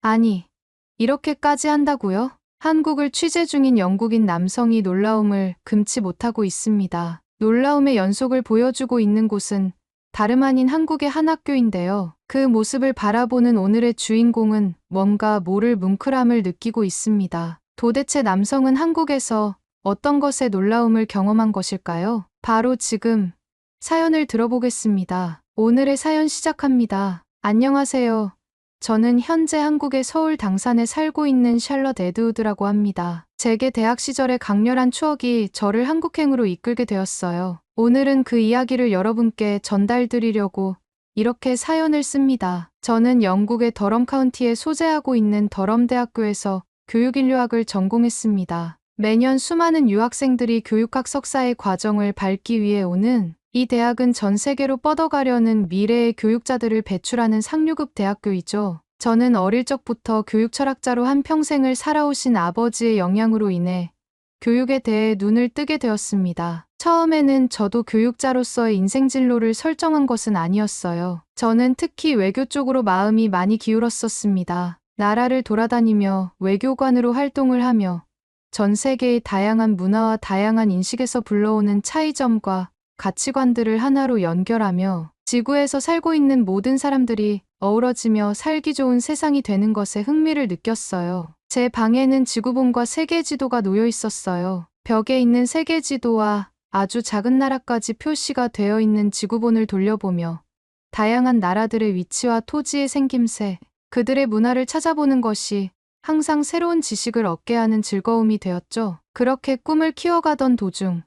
아니, 이렇게까지 한다고요? 한국을 취재 중인 영국인 남성이 놀라움을 금치 못하고 있습니다. 놀라움의 연속을 보여주고 있는 곳은 다름 아닌 한국의 한 학교인데요. 그 모습을 바라보는 오늘의 주인공은 뭔가 모를 뭉클함을 느끼고 있습니다. 도대체 남성은 한국에서 어떤 것에 놀라움을 경험한 것일까요? 바로 지금 사연을 들어보겠습니다. 오늘의 사연 시작합니다. 안녕하세요. 저는 현재 한국의 서울 당산에 살고 있는 샬럿 에드우드라고 합니다. 제게 대학 시절의 강렬한 추억이 저를 한국행으로 이끌게 되었어요. 오늘은 그 이야기를 여러분께 전달드리려고 이렇게 사연을 씁니다. 저는 영국의 더럼 카운티에 소재하고 있는 더럼대학교에서 교육인류학을 전공했습니다. 매년 수많은 유학생들이 교육학 석사의 과정을 밟기 위해 오는 이 대학은 전 세계로 뻗어가려는 미래의 교육자들을 배출하는 상류급 대학교이죠. 저는 어릴 적부터 교육 철학자로 한평생을 살아오신 아버지의 영향으로 인해 교육에 대해 눈을 뜨게 되었습니다. 처음에는 저도 교육자로서의 인생 진로를 설정한 것은 아니었어요. 저는 특히 외교 쪽으로 마음이 많이 기울었었습니다. 나라를 돌아다니며 외교관으로 활동을 하며 전 세계의 다양한 문화와 다양한 인식에서 불러오는 차이점과 가치관들을 하나로 연결하며 지구에서 살고 있는 모든 사람들이 어우러지며 살기 좋은 세상이 되는 것에 흥미를 느꼈어요. 제 방에는 지구본과 세계지도가 놓여 있었어요. 벽에 있는 세계지도와 아주 작은 나라까지 표시가 되어 있는 지구본을 돌려보며 다양한 나라들의 위치와 토지의 생김새, 그들의 문화를 찾아보는 것이 항상 새로운 지식을 얻게 하는 즐거움이 되었죠. 그렇게 꿈을 키워가던 도중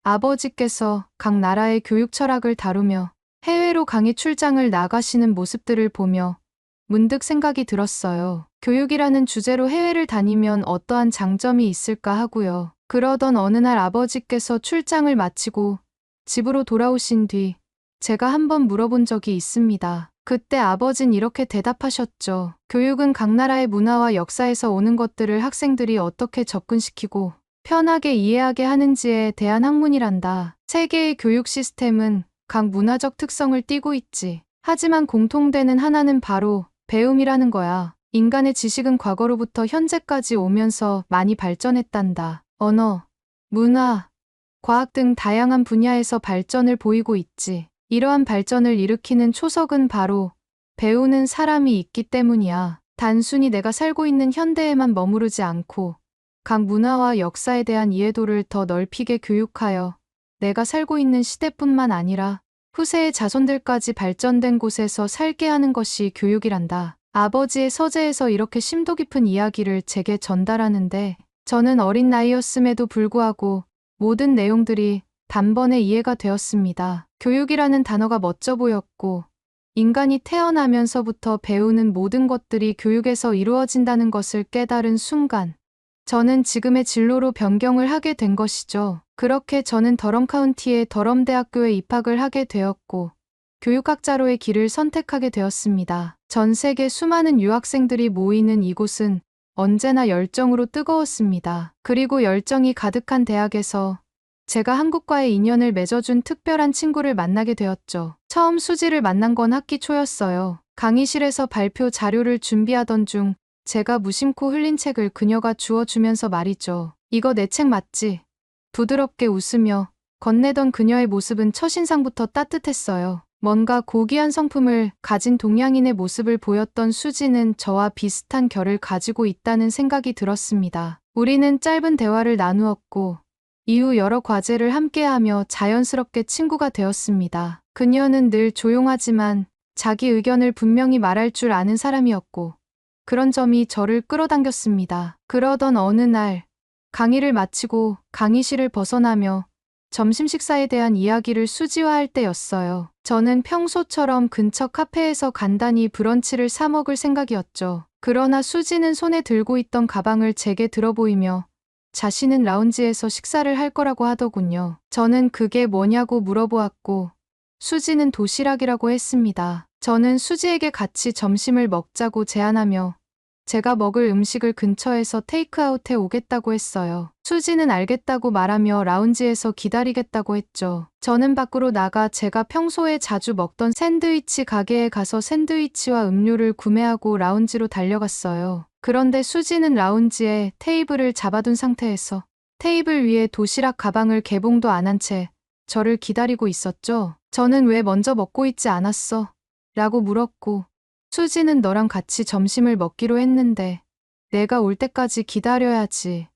아버지께서 각 나라의 교육 철학을 다루며 해외로 강의 출장을 나가시는 모습들을 보며 문득 생각이 들었어요. 교육이라는 주제로 해외를 다니면 어떠한 장점이 있을까 하고요. 그러던 어느 날 아버지께서 출장을 마치고 집으로 돌아오신 뒤 제가 한번 물어본 적이 있습니다. 그때 아버진 이렇게 대답하셨죠. 교육은 각 나라의 문화와 역사에서 오는 것들을 학생들이 어떻게 접근시키고 편하게 이해하게 하는지에 대한 학문이란다. 세계의 교육 시스템은 각 문화적 특성을 띠고 있지. 하지만 공통되는 하나는 바로 배움이라는 거야. 인간의 지식은 과거로부터 현재까지 오면서 많이 발전했단다. 언어, 문화, 과학 등 다양한 분야에서 발전을 보이고 있지. 이러한 발전을 일으키는 초석은 바로 배우는 사람이 있기 때문이야. 단순히 내가 살고 있는 현대에만 머무르지 않고 각 문화와 역사에 대한 이해도를 더 넓히게 교육하여 내가 살고 있는 시대뿐만 아니라 후세의 자손들까지 발전된 곳에서 살게 하는 것이 교육이란다. 아버지의 서재에서 이렇게 심도 깊은 이야기를 제게 전달하는데 저는 어린 나이였음에도 불구하고 모든 내용들이 단번에 이해가 되었습니다. 교육이라는 단어가 멋져 보였고 인간이 태어나면서부터 배우는 모든 것들이 교육에서 이루어진다는 것을 깨달은 순간 저는 지금의 진로로 변경을 하게 된 것이죠. 그렇게 저는 더럼 카운티의 더럼대학교에 입학을 하게 되었고 교육학자로의 길을 선택하게 되었습니다. 전 세계 수많은 유학생들이 모이는 이곳은 언제나 열정으로 뜨거웠습니다. 그리고 열정이 가득한 대학에서 제가 한국과의 인연을 맺어준 특별한 친구를 만나게 되었죠. 처음 수지를 만난 건 학기 초였어요. 강의실에서 발표 자료를 준비하던 중 제가 무심코 흘린 책을 그녀가 주워주면서 말이죠. 이거 내 책 맞지? 부드럽게 웃으며 건네던 그녀의 모습은 첫인상부터 따뜻했어요. 뭔가 고귀한 성품을 가진 동양인의 모습을 보였던 수지는 저와 비슷한 결을 가지고 있다는 생각이 들었습니다. 우리는 짧은 대화를 나누었고 이후 여러 과제를 함께하며 자연스럽게 친구가 되었습니다. 그녀는 늘 조용하지만 자기 의견을 분명히 말할 줄 아는 사람이었고 그런 점이 저를 끌어당겼습니다. 그러던 어느 날 강의를 마치고 강의실을 벗어나며 점심 식사에 대한 이야기를 수지화할 때였어요. 저는 평소처럼 근처 카페에서 간단히 브런치를 사 먹을 생각이었죠. 그러나 수지는 손에 들고 있던 가방을 제게 들어 보이며 자신은 라운지에서 식사를 할 거라고 하더군요. 저는 그게 뭐냐고 물어보았고 수지는 도시락이라고 했습니다. 저는 수지에게 같이 점심을 먹자고 제안하며 제가 먹을 음식을 근처에서 테이크아웃해 오겠다고 했어요. 수지는 알겠다고 말하며 라운지에서 기다리겠다고 했죠. 저는 밖으로 나가 제가 평소에 자주 먹던 샌드위치 가게에 가서 샌드위치와 음료를 구매하고 라운지로 달려갔어요. 그런데 수지는 라운지에 테이블을 잡아둔 상태에서 테이블 위에 도시락 가방을 개봉도 안 한 채 저를 기다리고 있었죠. 저는 왜 먼저 먹고 있지 않았어? 라고 물었고, 수지는 너랑 같이 점심을 먹기로 했는데 내가 올 때까지 기다려야지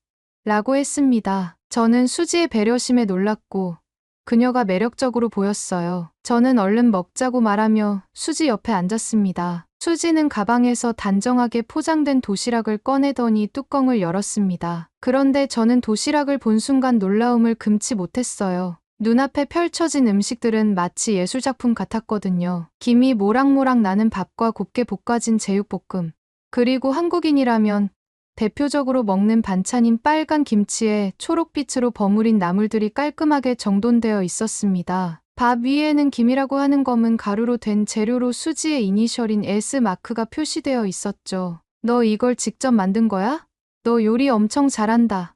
라고 했습니다. 저는 수지의 배려심에 놀랐고 그녀가 매력적으로 보였어요. 저는 얼른 먹자고 말하며 수지 옆에 앉았습니다. 수지는 가방에서 단정하게 포장된 도시락을 꺼내더니 뚜껑을 열었습니다. 그런데 저는 도시락을 본 순간 놀라움을 금치 못했어요. 눈앞에 펼쳐진 음식들은 마치 예술작품 같았거든요. 김이 모락모락 나는 밥과 곱게 볶아진 제육볶음. 그리고 한국인이라면 대표적으로 먹는 반찬인 빨간 김치에 초록빛으로 버무린 나물들이 깔끔하게 정돈되어 있었습니다. 밥 위에는 김이라고 하는 검은 가루로 된 재료로 수지의 이니셜인 S 마크가 표시되어 있었죠. 너 이걸 직접 만든 거야? 너 요리 엄청 잘한다.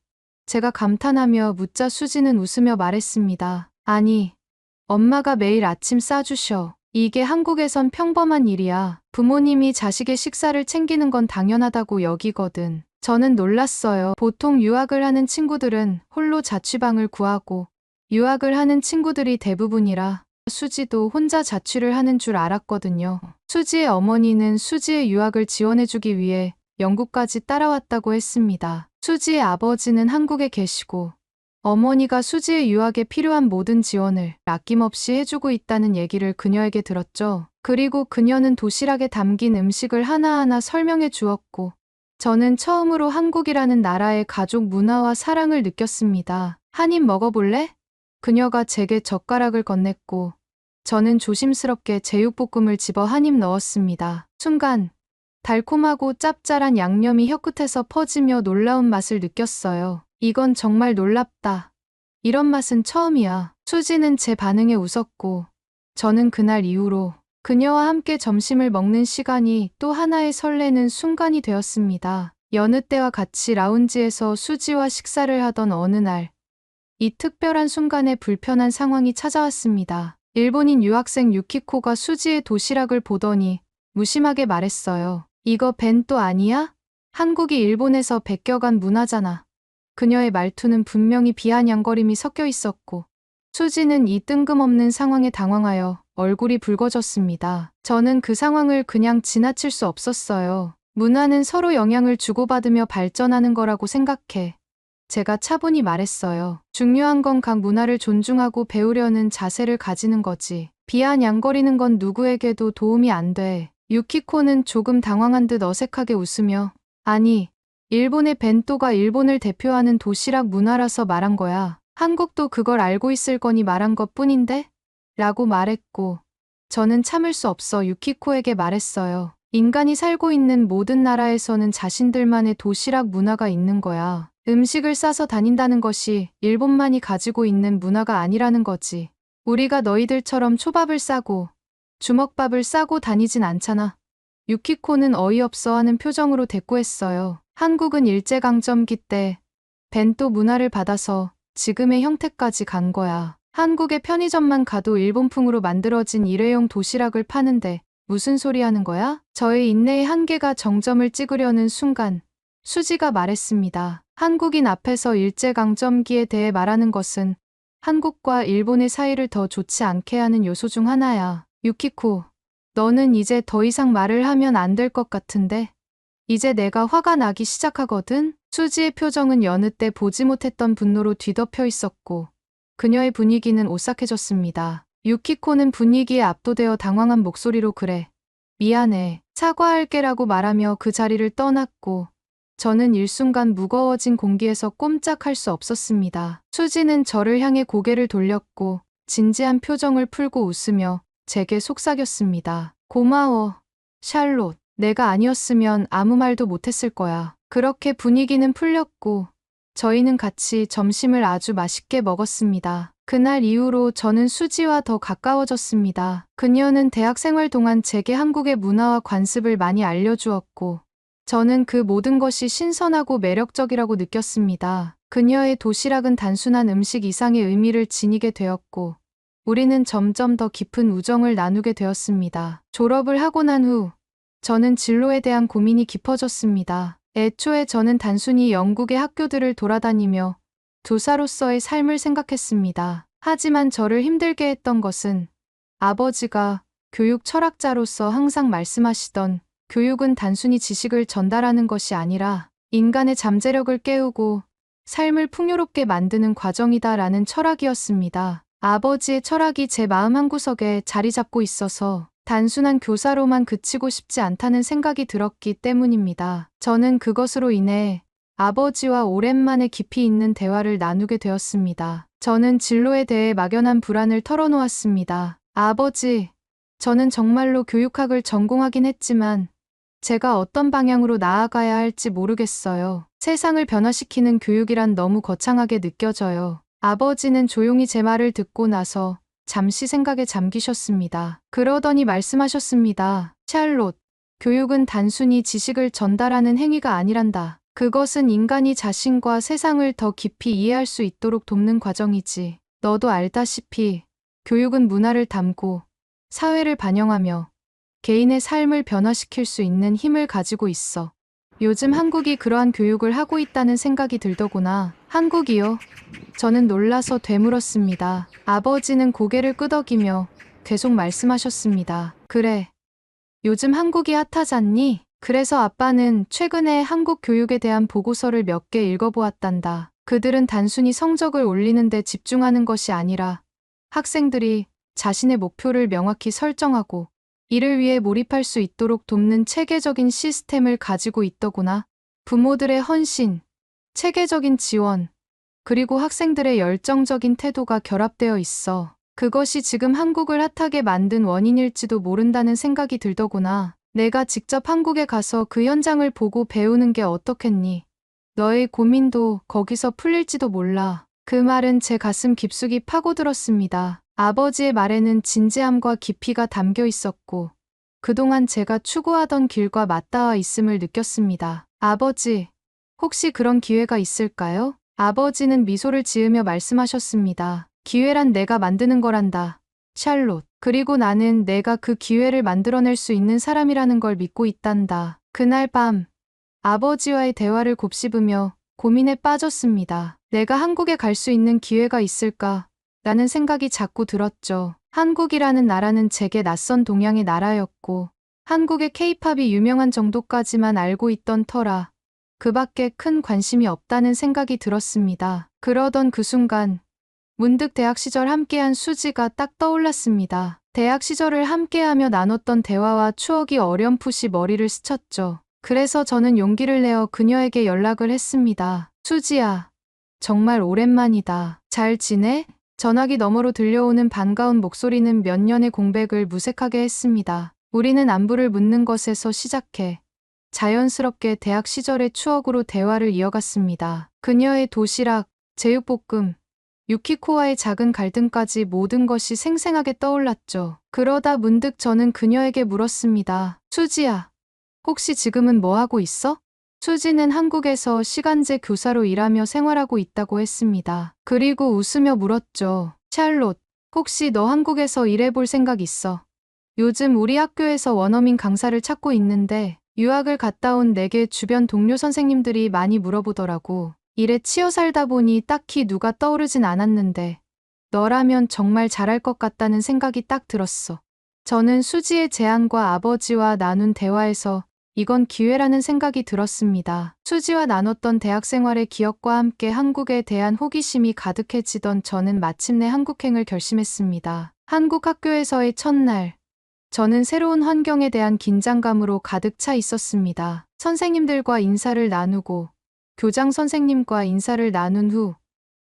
제가 감탄하며 묻자 수지는 웃으며 말했습니다. 아니, 엄마가 매일 아침 싸주셔. 이게 한국에선 평범한 일이야. 부모님이 자식의 식사를 챙기는 건 당연하다고 여기거든. 저는 놀랐어요. 보통 유학을 하는 친구들은 홀로 자취방을 구하고 유학을 하는 친구들이 대부분이라 수지도 혼자 자취를 하는 줄 알았거든요. 수지의 어머니는 수지의 유학을 지원해주기 위해 영국까지 따라왔다고 했습니다. 수지의 아버지는 한국에 계시고 어머니가 수지의 유학에 필요한 모든 지원을 아낌없이 해주고 있다는 얘기를 그녀에게 들었죠. 그리고 그녀는 도시락에 담긴 음식을 하나하나 설명해 주었고 저는 처음으로 한국이라는 나라의 가족 문화와 사랑을 느꼈습니다. 한 입 먹어볼래? 그녀가 제게 젓가락을 건넸고 저는 조심스럽게 제육볶음을 집어 한 입 넣었습니다. 순간 달콤하고 짭짤한 양념이 혀끝에서 퍼지며 놀라운 맛을 느꼈어요. 이건 정말 놀랍다. 이런 맛은 처음이야. 수지는 제 반응에 웃었고 저는 그날 이후로 그녀와 함께 점심을 먹는 시간이 또 하나의 설레는 순간이 되었습니다. 여느 때와 같이 라운지에서 수지와 식사를 하던 어느 날, 이 특별한 순간에 불편한 상황이 찾아왔습니다. 일본인 유학생 유키코가 수지의 도시락을 보더니 무심하게 말했어요. 이거 벤또 아니야? 한국이 일본에서 베껴간 문화잖아. 그녀의 말투는 분명히 비아냥거림이 섞여 있었고 수지는 이 뜬금없는 상황에 당황하여 얼굴이 붉어졌습니다. 저는 그 상황을 그냥 지나칠 수 없었어요. 문화는 서로 영향을 주고받으며 발전하는 거라고 생각해. 제가 차분히 말했어요. 중요한 건 각 문화를 존중하고 배우려는 자세를 가지는 거지. 비아냥거리는 건 누구에게도 도움이 안 돼. 유키코는 조금 당황한 듯 어색하게 웃으며 아니, 일본의 벤또가 일본을 대표하는 도시락 문화라서 말한 거야. 한국도 그걸 알고 있을 거니 말한 것 뿐인데? 라고 말했고 저는 참을 수 없어 유키코에게 말했어요. 인간이 살고 있는 모든 나라에서는 자신들만의 도시락 문화가 있는 거야. 음식을 싸서 다닌다는 것이 일본만이 가지고 있는 문화가 아니라는 거지. 우리가 너희들처럼 초밥을 싸고 주먹밥을 싸고 다니진 않잖아. 유키코는 어이없어 하는 표정으로 대꾸했어요. 한국은 일제강점기 때 벤또 문화를 받아서 지금의 형태까지 간 거야. 한국의 편의점만 가도 일본풍으로 만들어진 일회용 도시락을 파는데 무슨 소리 하는 거야? 저의 인내의 한계가 정점을 찍으려는 순간 수지가 말했습니다. 한국인 앞에서 일제강점기에 대해 말하는 것은 한국과 일본의 사이를 더 좋지 않게 하는 요소 중 하나야. 유키코, 너는 이제 더 이상 말을 하면 안 될 것 같은데? 이제 내가 화가 나기 시작하거든? 수지의 표정은 여느 때 보지 못했던 분노로 뒤덮여 있었고 그녀의 분위기는 오싹해졌습니다. 유키코는 분위기에 압도되어 당황한 목소리로 그래. 미안해. 사과할게라고 말하며 그 자리를 떠났고 저는 일순간 무거워진 공기에서 꼼짝할 수 없었습니다. 수지는 저를 향해 고개를 돌렸고 진지한 표정을 풀고 웃으며 제게 속삭였습니다. 고마워, 샬롯. 내가 아니었으면 아무 말도 못했을 거야. 그렇게 분위기는 풀렸고 저희는 같이 점심을 아주 맛있게 먹었습니다. 그날 이후로 저는 수지와 더 가까워졌습니다. 그녀는 대학 생활 동안 제게 한국의 문화와 관습을 많이 알려주었고 저는 그 모든 것이 신선하고 매력적이라고 느꼈습니다. 그녀의 도시락은 단순한 음식 이상의 의미를 지니게 되었고, 우리는 점점 더 깊은 우정을 나누게 되었습니다. 졸업을 하고 난 후, 저는 진로에 대한 고민이 깊어졌습니다. 애초에 저는 단순히 영국의 학교들을 돌아다니며 교사로서의 삶을 생각했습니다. 하지만 저를 힘들게 했던 것은 아버지가 교육 철학자로서 항상 말씀하시던 교육은 단순히 지식을 전달하는 것이 아니라 인간의 잠재력을 깨우고 삶을 풍요롭게 만드는 과정이다라는 철학이었습니다. 아버지의 철학이 제 마음 한구석에 자리 잡고 있어서 단순한 교사로만 그치고 싶지 않다는 생각이 들었기 때문입니다. 저는 그것으로 인해 아버지와 오랜만에 깊이 있는 대화를 나누게 되었습니다. 저는 진로에 대해 막연한 불안을 털어놓았습니다. 아버지, 저는 정말로 교육학을 전공하긴 했지만 제가 어떤 방향으로 나아가야 할지 모르겠어요. 세상을 변화시키는 교육이란 너무 거창하게 느껴져요. 아버지는 조용히 제 말을 듣고 나서 잠시 생각에 잠기셨습니다. 그러더니 말씀하셨습니다. 샬롯, 교육은 단순히 지식을 전달하는 행위가 아니란다. 그것은 인간이 자신과 세상을 더 깊이 이해할 수 있도록 돕는 과정이지. 너도 알다시피 교육은 문화를 담고 사회를 반영하며 개인의 삶을 변화시킬 수 있는 힘을 가지고 있어. 요즘 한국이 그러한 교육을 하고 있다는 생각이 들더구나. 한국이요? 저는 놀라서 되물었습니다. 아버지는 고개를 끄덕이며 계속 말씀하셨습니다. 그래. 요즘 한국이 핫하잖니? 그래서 아빠는 최근에 한국 교육에 대한 보고서를 몇 개 읽어보았단다. 그들은 단순히 성적을 올리는 데 집중하는 것이 아니라 학생들이 자신의 목표를 명확히 설정하고 이를 위해 몰입할 수 있도록 돕는 체계적인 시스템을 가지고 있더구나. 부모들의 헌신, 체계적인 지원, 그리고 학생들의 열정적인 태도가 결합되어 있어. 그것이 지금 한국을 핫하게 만든 원인일지도 모른다는 생각이 들더구나. 내가 직접 한국에 가서 그 현장을 보고 배우는 게 어떻겠니? 너의 고민도 거기서 풀릴지도 몰라. 그 말은 제 가슴 깊숙이 파고들었습니다. 아버지의 말에는 진지함과 깊이가 담겨 있었고 그동안 제가 추구하던 길과 맞닿아 있음을 느꼈습니다. 아버지, 혹시 그런 기회가 있을까요? 아버지는 미소를 지으며 말씀하셨습니다. 기회란 내가 만드는 거란다. 샬롯. 그리고 나는 내가 그 기회를 만들어낼 수 있는 사람이라는 걸 믿고 있단다. 그날 밤 아버지와의 대화를 곱씹으며 고민에 빠졌습니다. 내가 한국에 갈 수 있는 기회가 있을까? 라는 생각이 자꾸 들었죠. 한국이라는 나라는 제게 낯선 동양의 나라였고 한국의 케이팝이 유명한 정도까지만 알고 있던 터라 그 밖에 큰 관심이 없다는 생각이 들었습니다. 그러던 그 순간 문득 대학 시절 함께한 수지가 딱 떠올랐습니다. 대학 시절을 함께하며 나눴던 대화와 추억이 어렴풋이 머리를 스쳤죠. 그래서 저는 용기를 내어 그녀에게 연락을 했습니다. 수지야, 정말 오랜만이다. 잘 지내? 전화기 너머로 들려오는 반가운 목소리는 몇 년의 공백을 무색하게 했습니다. 우리는 안부를 묻는 것에서 시작해 자연스럽게 대학 시절의 추억으로 대화를 이어갔습니다. 그녀의 도시락, 제육볶음, 유키코와의 작은 갈등까지 모든 것이 생생하게 떠올랐죠. 그러다 문득 저는 그녀에게 물었습니다. 수지야, 혹시 지금은 뭐 하고 있어? 수지는 한국에서 시간제 교사로 일하며 생활하고 있다고 했습니다. 그리고 웃으며 물었죠. 샬롯, 혹시 너 한국에서 일해볼 생각 있어? 요즘 우리 학교에서 원어민 강사를 찾고 있는데 유학을 갔다 온 내게 주변 동료 선생님들이 많이 물어보더라고. 일에 치여 살다 보니 딱히 누가 떠오르진 않았는데 너라면 정말 잘할 것 같다는 생각이 딱 들었어. 저는 수지의 제안과 아버지와 나눈 대화에서 이건 기회라는 생각이 들었습니다. 수지와 나눴던 대학 생활의 기억과 함께 한국에 대한 호기심이 가득해지던 저는 마침내 한국행을 결심했습니다. 한국 학교에서의 첫날, 저는 새로운 환경에 대한 긴장감으로 가득 차 있었습니다. 선생님들과 인사를 나누고 교장 선생님과 인사를 나눈 후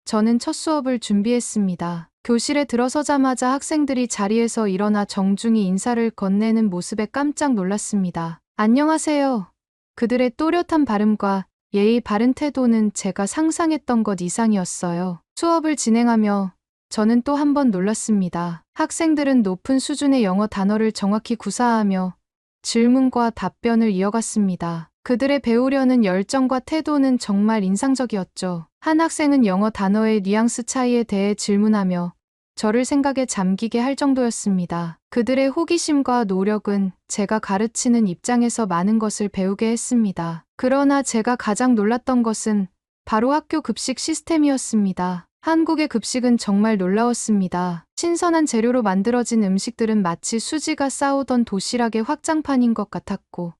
저는 첫 수업을 준비했습니다. 교실에 들어서자마자 학생들이 자리에서 일어나 정중히 인사를 건네는 모습에 깜짝 놀랐습니다. 안녕하세요. 그들의 또렷한 발음과 예의 바른 태도는 제가 상상했던 것 이상이었어요. 수업을 진행하며 저는 또 한 번 놀랐습니다. 학생들은 높은 수준의 영어 단어를 정확히 구사하며 질문과 답변을 이어갔습니다. 그들의 배우려는 열정과 태도는 정말 인상적이었죠. 한 학생은 영어 단어의 뉘앙스 차이에 대해 질문하며 저를 생각에 잠기게 할 정도였습니다. 그들의 호기심과 노력은 제가 가르치는 입장에서 많은 것을 배우게 했습니다. 그러나 제가 가장 놀랐던 것은 바로 학교 급식 시스템이었습니다. 한국의 급식은 정말 놀라웠습니다. 신선한 재료로 만들어진 음식들은 마치 수지가 쌓아오던 도시락의 확장판인 것 같았고,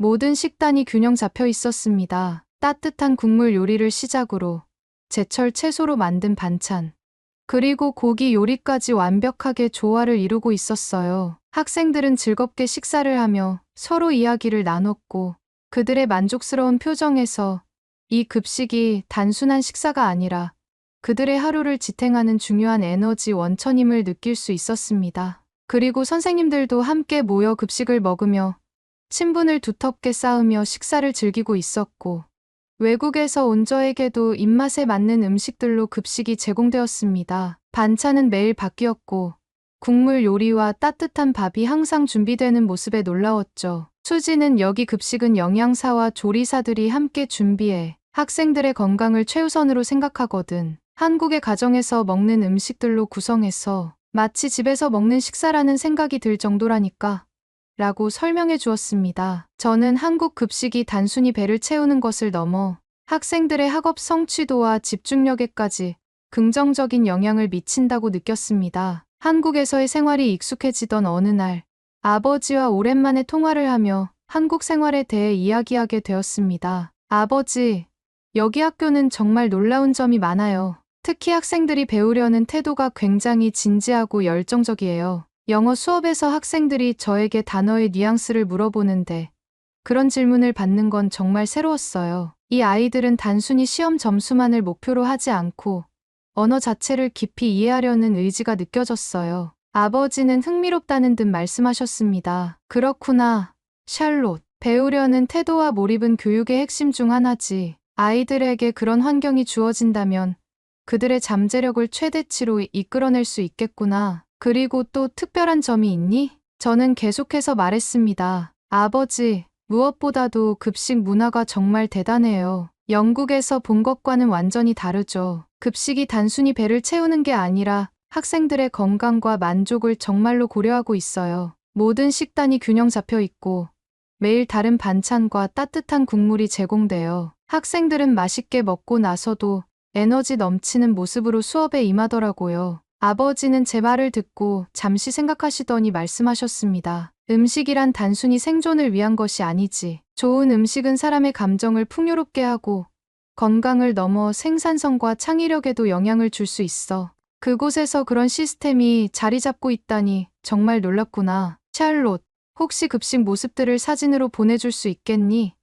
모든 식단이 균형 잡혀 있었습니다. 따뜻한 국물 요리를 시작으로 제철 채소로 만든 반찬, 그리고 고기 요리까지 완벽하게 조화를 이루고 있었어요. 학생들은 즐겁게 식사를 하며 서로 이야기를 나눴고, 그들의 만족스러운 표정에서 이 급식이 단순한 식사가 아니라 그들의 하루를 지탱하는 중요한 에너지 원천임을 느낄 수 있었습니다. 그리고 선생님들도 함께 모여 급식을 먹으며 친분을 두텁게 쌓으며 식사를 즐기고 있었고, 외국에서 온 저에게도 입맛에 맞는 음식들로 급식이 제공되었습니다. 반찬은 매일 바뀌었고, 국물 요리와 따뜻한 밥이 항상 준비되는 모습에 놀라웠죠. 수지는 여기 급식은 영양사와 조리사들이 함께 준비해 학생들의 건강을 최우선으로 생각하거든. 한국의 가정에서 먹는 음식들로 구성해서 마치 집에서 먹는 식사라는 생각이 들 정도라니까 라고 설명해 주었습니다. 저는 한국 급식이 단순히 배를 채우는 것을 넘어 학생들의 학업 성취도와 집중력에까지 긍정적인 영향을 미친다고 느꼈습니다. 한국에서의 생활이 익숙해지던 어느 날, 아버지와 오랜만에 통화를 하며 한국 생활에 대해 이야기하게 되었습니다. 아버지, 여기 학교는 정말 놀라운 점이 많아요. 특히 학생들이 배우려는 태도가 굉장히 진지하고 열정적이에요. 영어 수업에서 학생들이 저에게 단어의 뉘앙스를 물어보는데 그런 질문을 받는 건 정말 새로웠어요. 이 아이들은 단순히 시험 점수만을 목표로 하지 않고 언어 자체를 깊이 이해하려는 의지가 느껴졌어요. 아버지는 흥미롭다는 듯 말씀하셨습니다. 그렇구나, 샬롯. 배우려는 태도와 몰입은 교육의 핵심 중 하나지. 아이들에게 그런 환경이 주어진다면 그들의 잠재력을 최대치로 이끌어낼 수 있겠구나. 그리고 또 특별한 점이 있니? 저는 계속해서 말했습니다. 아버지, 무엇보다도 급식 문화가 정말 대단해요. 영국에서 본 것과는 완전히 다르죠. 급식이 단순히 배를 채우는 게 아니라 학생들의 건강과 만족을 정말로 고려하고 있어요. 모든 식단이 균형 잡혀 있고 매일 다른 반찬과 따뜻한 국물이 제공되어 학생들은 맛있게 먹고 나서도 에너지 넘치는 모습으로 수업에 임하더라고요. 아버지는 제 말을 듣고 잠시 생각하시더니 말씀하셨습니다. 음식이란 단순히 생존을 위한 것이 아니지. 좋은 음식은 사람의 감정을 풍요롭게 하고 건강을 넘어 생산성과 창의력에도 영향을 줄 수 있어. 그곳에서 그런 시스템이 자리 잡고 있다니 정말 놀랍구나. 샬롯, 혹시 급식 모습들을 사진으로 보내줄 수 있겠니?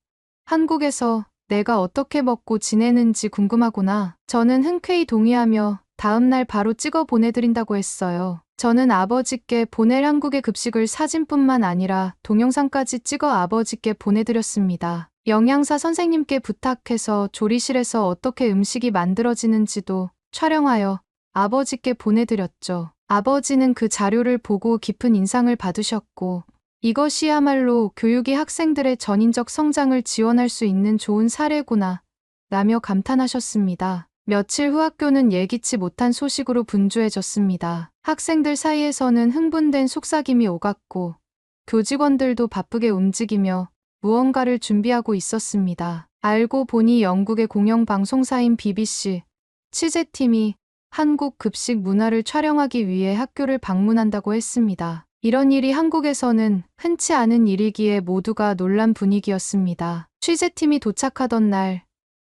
한국에서 내가 어떻게 먹고 지내는지 궁금하구나. 저는 흔쾌히 동의하며 다음 날 바로 찍어 보내드린다고 했어요. 저는 아버지께 보낼 한국의 급식을 사진뿐만 아니라 동영상까지 찍어 아버지께 보내드렸습니다. 영양사 선생님께 부탁해서 조리실에서 어떻게 음식이 만들어지는지도 촬영하여 아버지께 보내드렸죠. 아버지는 그 자료를 보고 깊은 인상을 받으셨고, 이것이야말로 교육이 학생들의 전인적 성장을 지원할 수 있는 좋은 사례구나 라며 감탄하셨습니다. 며칠 후 학교는 예기치 못한 소식으로 분주해졌습니다. 학생들 사이에서는 흥분된 속삭임이 오갔고 교직원들도 바쁘게 움직이며 무언가를 준비하고 있었습니다. 알고 보니 영국의 공영방송사인 BBC 취재팀이 한국 급식 문화를 촬영하기 위해 학교를 방문한다고 했습니다. 이런 일이 한국에서는 흔치 않은 일이기에 모두가 놀란 분위기였습니다. 취재팀이 도착하던 날,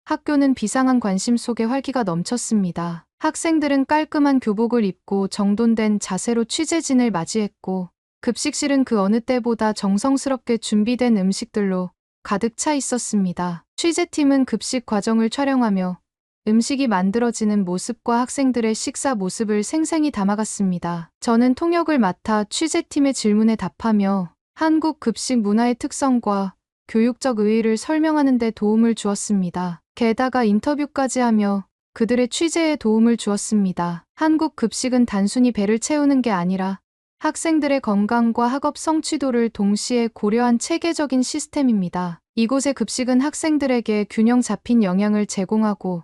학교는 비상한 관심 속에 활기가 넘쳤습니다. 학생들은 깔끔한 교복을 입고 정돈된 자세로 취재진을 맞이했고, 급식실은 그 어느 때보다 정성스럽게 준비된 음식들로 가득 차 있었습니다. 취재팀은 급식 과정을 촬영하며 음식이 만들어지는 모습과 학생들의 식사 모습을 생생히 담아갔습니다. 저는 통역을 맡아 취재팀의 질문에 답하며 한국 급식 문화의 특성과 교육적 의의를 설명하는 데 도움을 주었습니다. 게다가 인터뷰까지 하며 그들의 취재에 도움을 주었습니다. 한국 급식은 단순히 배를 채우는 게 아니라 학생들의 건강과 학업 성취도를 동시에 고려한 체계적인 시스템입니다. 이곳의 급식은 학생들에게 균형 잡힌 영양을 제공하고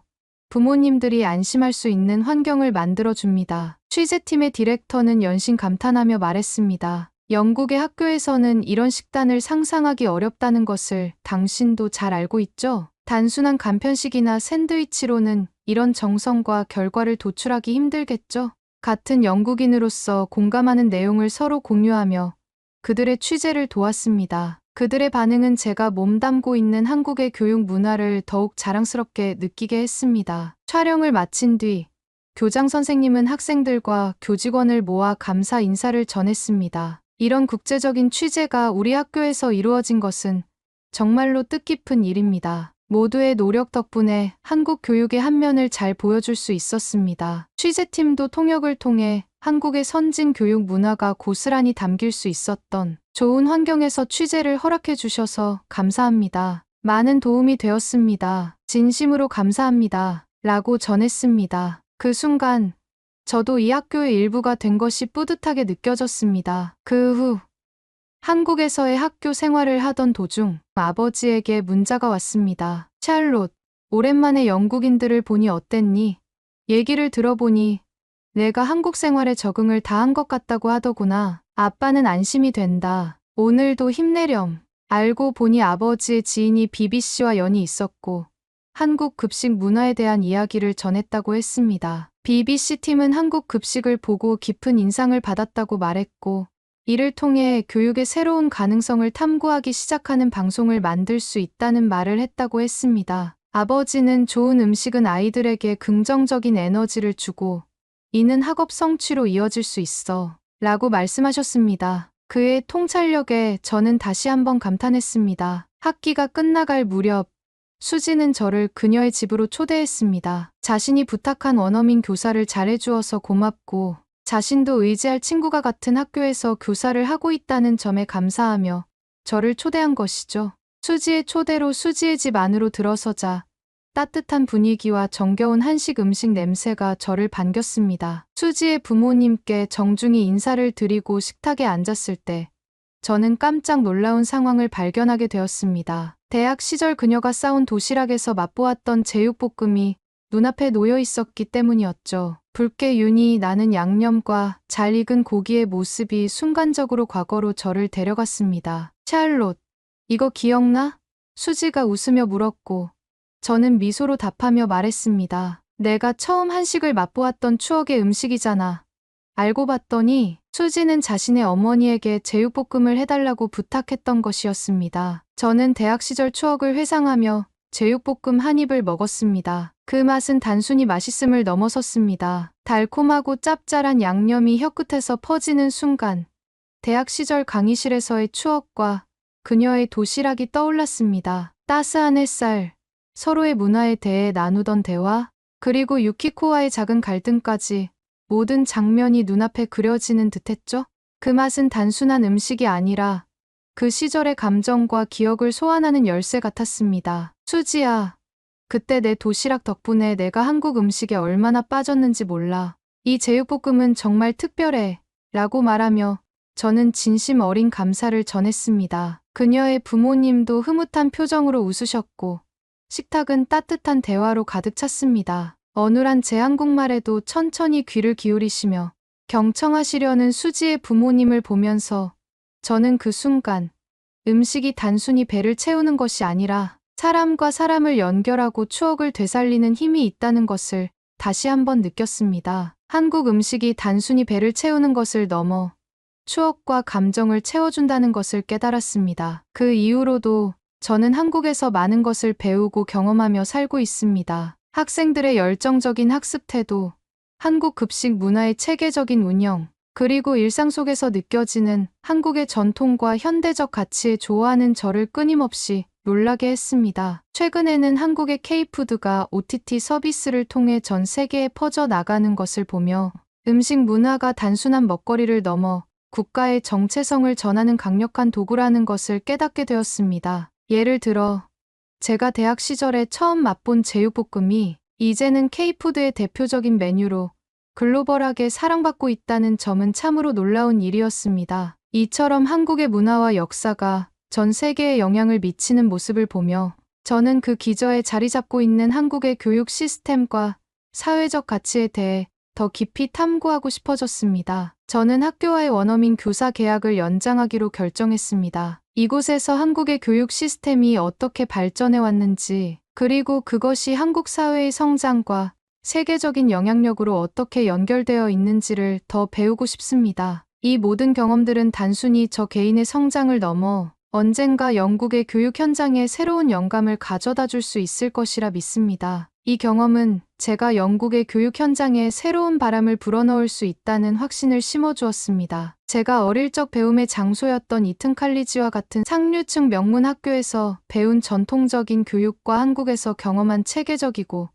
부모님들이 안심할 수 있는 환경을 만들어 줍니다. 취재팀의 디렉터는 연신 감탄하며 말했습니다. 영국의 학교에서는 이런 식단을 상상하기 어렵다는 것을 당신도 잘 알고 있죠? 단순한 간편식이나 샌드위치로는 이런 정성과 결과를 도출하기 힘들겠죠? 같은 영국인으로서 공감하는 내용을 서로 공유하며 그들의 취재를 도왔습니다. 그들의 반응은 제가 몸담고 있는 한국의 교육 문화를 더욱 자랑스럽게 느끼게 했습니다. 촬영을 마친 뒤 교장 선생님은 학생들과 교직원을 모아 감사 인사를 전했습니다. 이런 국제적인 취재가 우리 학교에서 이루어진 것은 정말로 뜻깊은 일입니다. 모두의 노력 덕분에 한국 교육의 한 면을 잘 보여줄 수 있었습니다. 취재팀도 통역을 통해 한국의 선진 교육 문화가 고스란히 담길 수 있었던 좋은 환경에서 취재를 허락해 주셔서 감사합니다. 많은 도움이 되었습니다. 진심으로 감사합니다. 라고 전했습니다. 그 순간 저도 이 학교의 일부가 된 것이 뿌듯하게 느껴졌습니다. 그 후 한국에서의 학교 생활을 하던 도중 아버지에게 문자가 왔습니다. 샬롯, 오랜만에 영국인들을 보니 어땠니? 얘기를 들어보니 내가 한국 생활에 적응을 다 한 것 같다고 하더구나. 아빠는 안심이 된다. 오늘도 힘내렴. 알고 보니 아버지의 지인이 BBC와 연이 있었고 한국 급식 문화에 대한 이야기를 전했다고 했습니다. BBC 팀은 한국 급식을 보고 깊은 인상을 받았다고 말했고 이를 통해 교육의 새로운 가능성을 탐구하기 시작하는 방송을 만들 수 있다는 말을 했다고 했습니다. 아버지는 좋은 음식은 아이들에게 긍정적인 에너지를 주고 이는 학업 성취로 이어질 수 있어 라고 말씀하셨습니다. 그의 통찰력에 저는 다시 한번 감탄했습니다. 학기가 끝나갈 무렵 수지는 저를 그녀의 집으로 초대했습니다. 자신이 부탁한 원어민 교사를 잘해주어서 고맙고 자신도 의지할 친구가 같은 학교에서 교사를 하고 있다는 점에 감사하며 저를 초대한 것이죠. 수지의 초대로 수지의 집 안으로 들어서자 따뜻한 분위기와 정겨운 한식 음식 냄새가 저를 반겼습니다. 수지의 부모님께 정중히 인사를 드리고 식탁에 앉았을 때 저는 깜짝 놀라운 상황을 발견하게 되었습니다. 대학 시절 그녀가 싸온 도시락에서 맛보았던 제육볶음이 눈앞에 놓여 있었기 때문이었죠. 붉게 윤이 나는 양념과 잘 익은 고기의 모습이 순간적으로 과거로 저를 데려갔습니다. 샬롯, 이거 기억나? 수지가 웃으며 물었고 저는 미소로 답하며 말했습니다. 내가 처음 한식을 맛보았던 추억의 음식이잖아. 알고 봤더니 수지는 자신의 어머니에게 제육볶음을 해달라고 부탁했던 것이었습니다. 저는 대학 시절 추억을 회상하며 제육볶음 한 입을 먹었습니다. 그 맛은 단순히 맛있음을 넘어섰습니다. 달콤하고 짭짤한 양념이 혀끝에서 퍼지는 순간 대학 시절 강의실에서의 추억과 그녀의 도시락이 떠올랐습니다. 따스한 햇살, 서로의 문화에 대해 나누던 대화, 그리고 유키코와의 작은 갈등까지 모든 장면이 눈앞에 그려지는 듯했죠. 그 맛은 단순한 음식이 아니라 그 시절의 감정과 기억을 소환하는 열쇠 같았습니다. 수지야, 그때 내 도시락 덕분에 내가 한국 음식에 얼마나 빠졌는지 몰라. 이 제육볶음은 정말 특별해. 라고 말하며 저는 진심 어린 감사를 전했습니다. 그녀의 부모님도 흐뭇한 표정으로 웃으셨고 식탁은 따뜻한 대화로 가득 찼습니다. 어눌한 제 한국말에도 천천히 귀를 기울이시며 경청하시려는 수지의 부모님을 보면서 저는 그 순간 음식이 단순히 배를 채우는 것이 아니라 사람과 사람을 연결하고 추억을 되살리는 힘이 있다는 것을 다시 한번 느꼈습니다. 한국 음식이 단순히 배를 채우는 것을 넘어 추억과 감정을 채워준다는 것을 깨달았습니다. 그 이후로도 저는 한국에서 많은 것을 배우고 경험하며 살고 있습니다. 학생들의 열정적인 학습 태도, 한국 급식 문화의 체계적인 운영, 그리고 일상 속에서 느껴지는 한국의 전통과 현대적 가치에 좋아하는 저를 끊임없이 놀라게 했습니다. 최근에는 한국의 K푸드가 OTT 서비스를 통해 전 세계에 퍼져 나가는 것을 보며 음식 문화가 단순한 먹거리를 넘어 국가의 정체성을 전하는 강력한 도구라는 것을 깨닫게 되었습니다. 예를 들어 제가 대학 시절에 처음 맛본 제육볶음이 이제는 K푸드의 대표적인 메뉴로 글로벌하게 사랑받고 있다는 점은 참으로 놀라운 일이었습니다. 이처럼 한국의 문화와 역사가 전 세계에 영향을 미치는 모습을 보며 저는 그 기저에 자리 잡고 있는 한국의 교육 시스템과 사회적 가치에 대해 더 깊이 탐구하고 싶어졌습니다. 저는 학교와의 원어민 교사 계약을 연장하기로 결정했습니다. 이곳에서 한국의 교육 시스템이 어떻게 발전해 왔는지, 그리고 그것이 한국 사회의 성장과 세계적인 영향력으로 어떻게 연결되어 있는지를 더 배우고 싶습니다. 이 모든 경험들은 단순히 저 개인의 성장을 넘어 언젠가 영국의 교육 현장에 새로운 영감을 가져다 줄 수 있을 것이라 믿습니다. 이 경험은 제가 영국의 교육 현장에 새로운 바람을 불어넣을 수 있다는 확신을 심어주었습니다. 제가 어릴 적 배움의 장소였던 이튼 칼리지와 같은 상류층 명문 학교에서 배운 전통적인 교육과 한국에서 경험한 체계적이고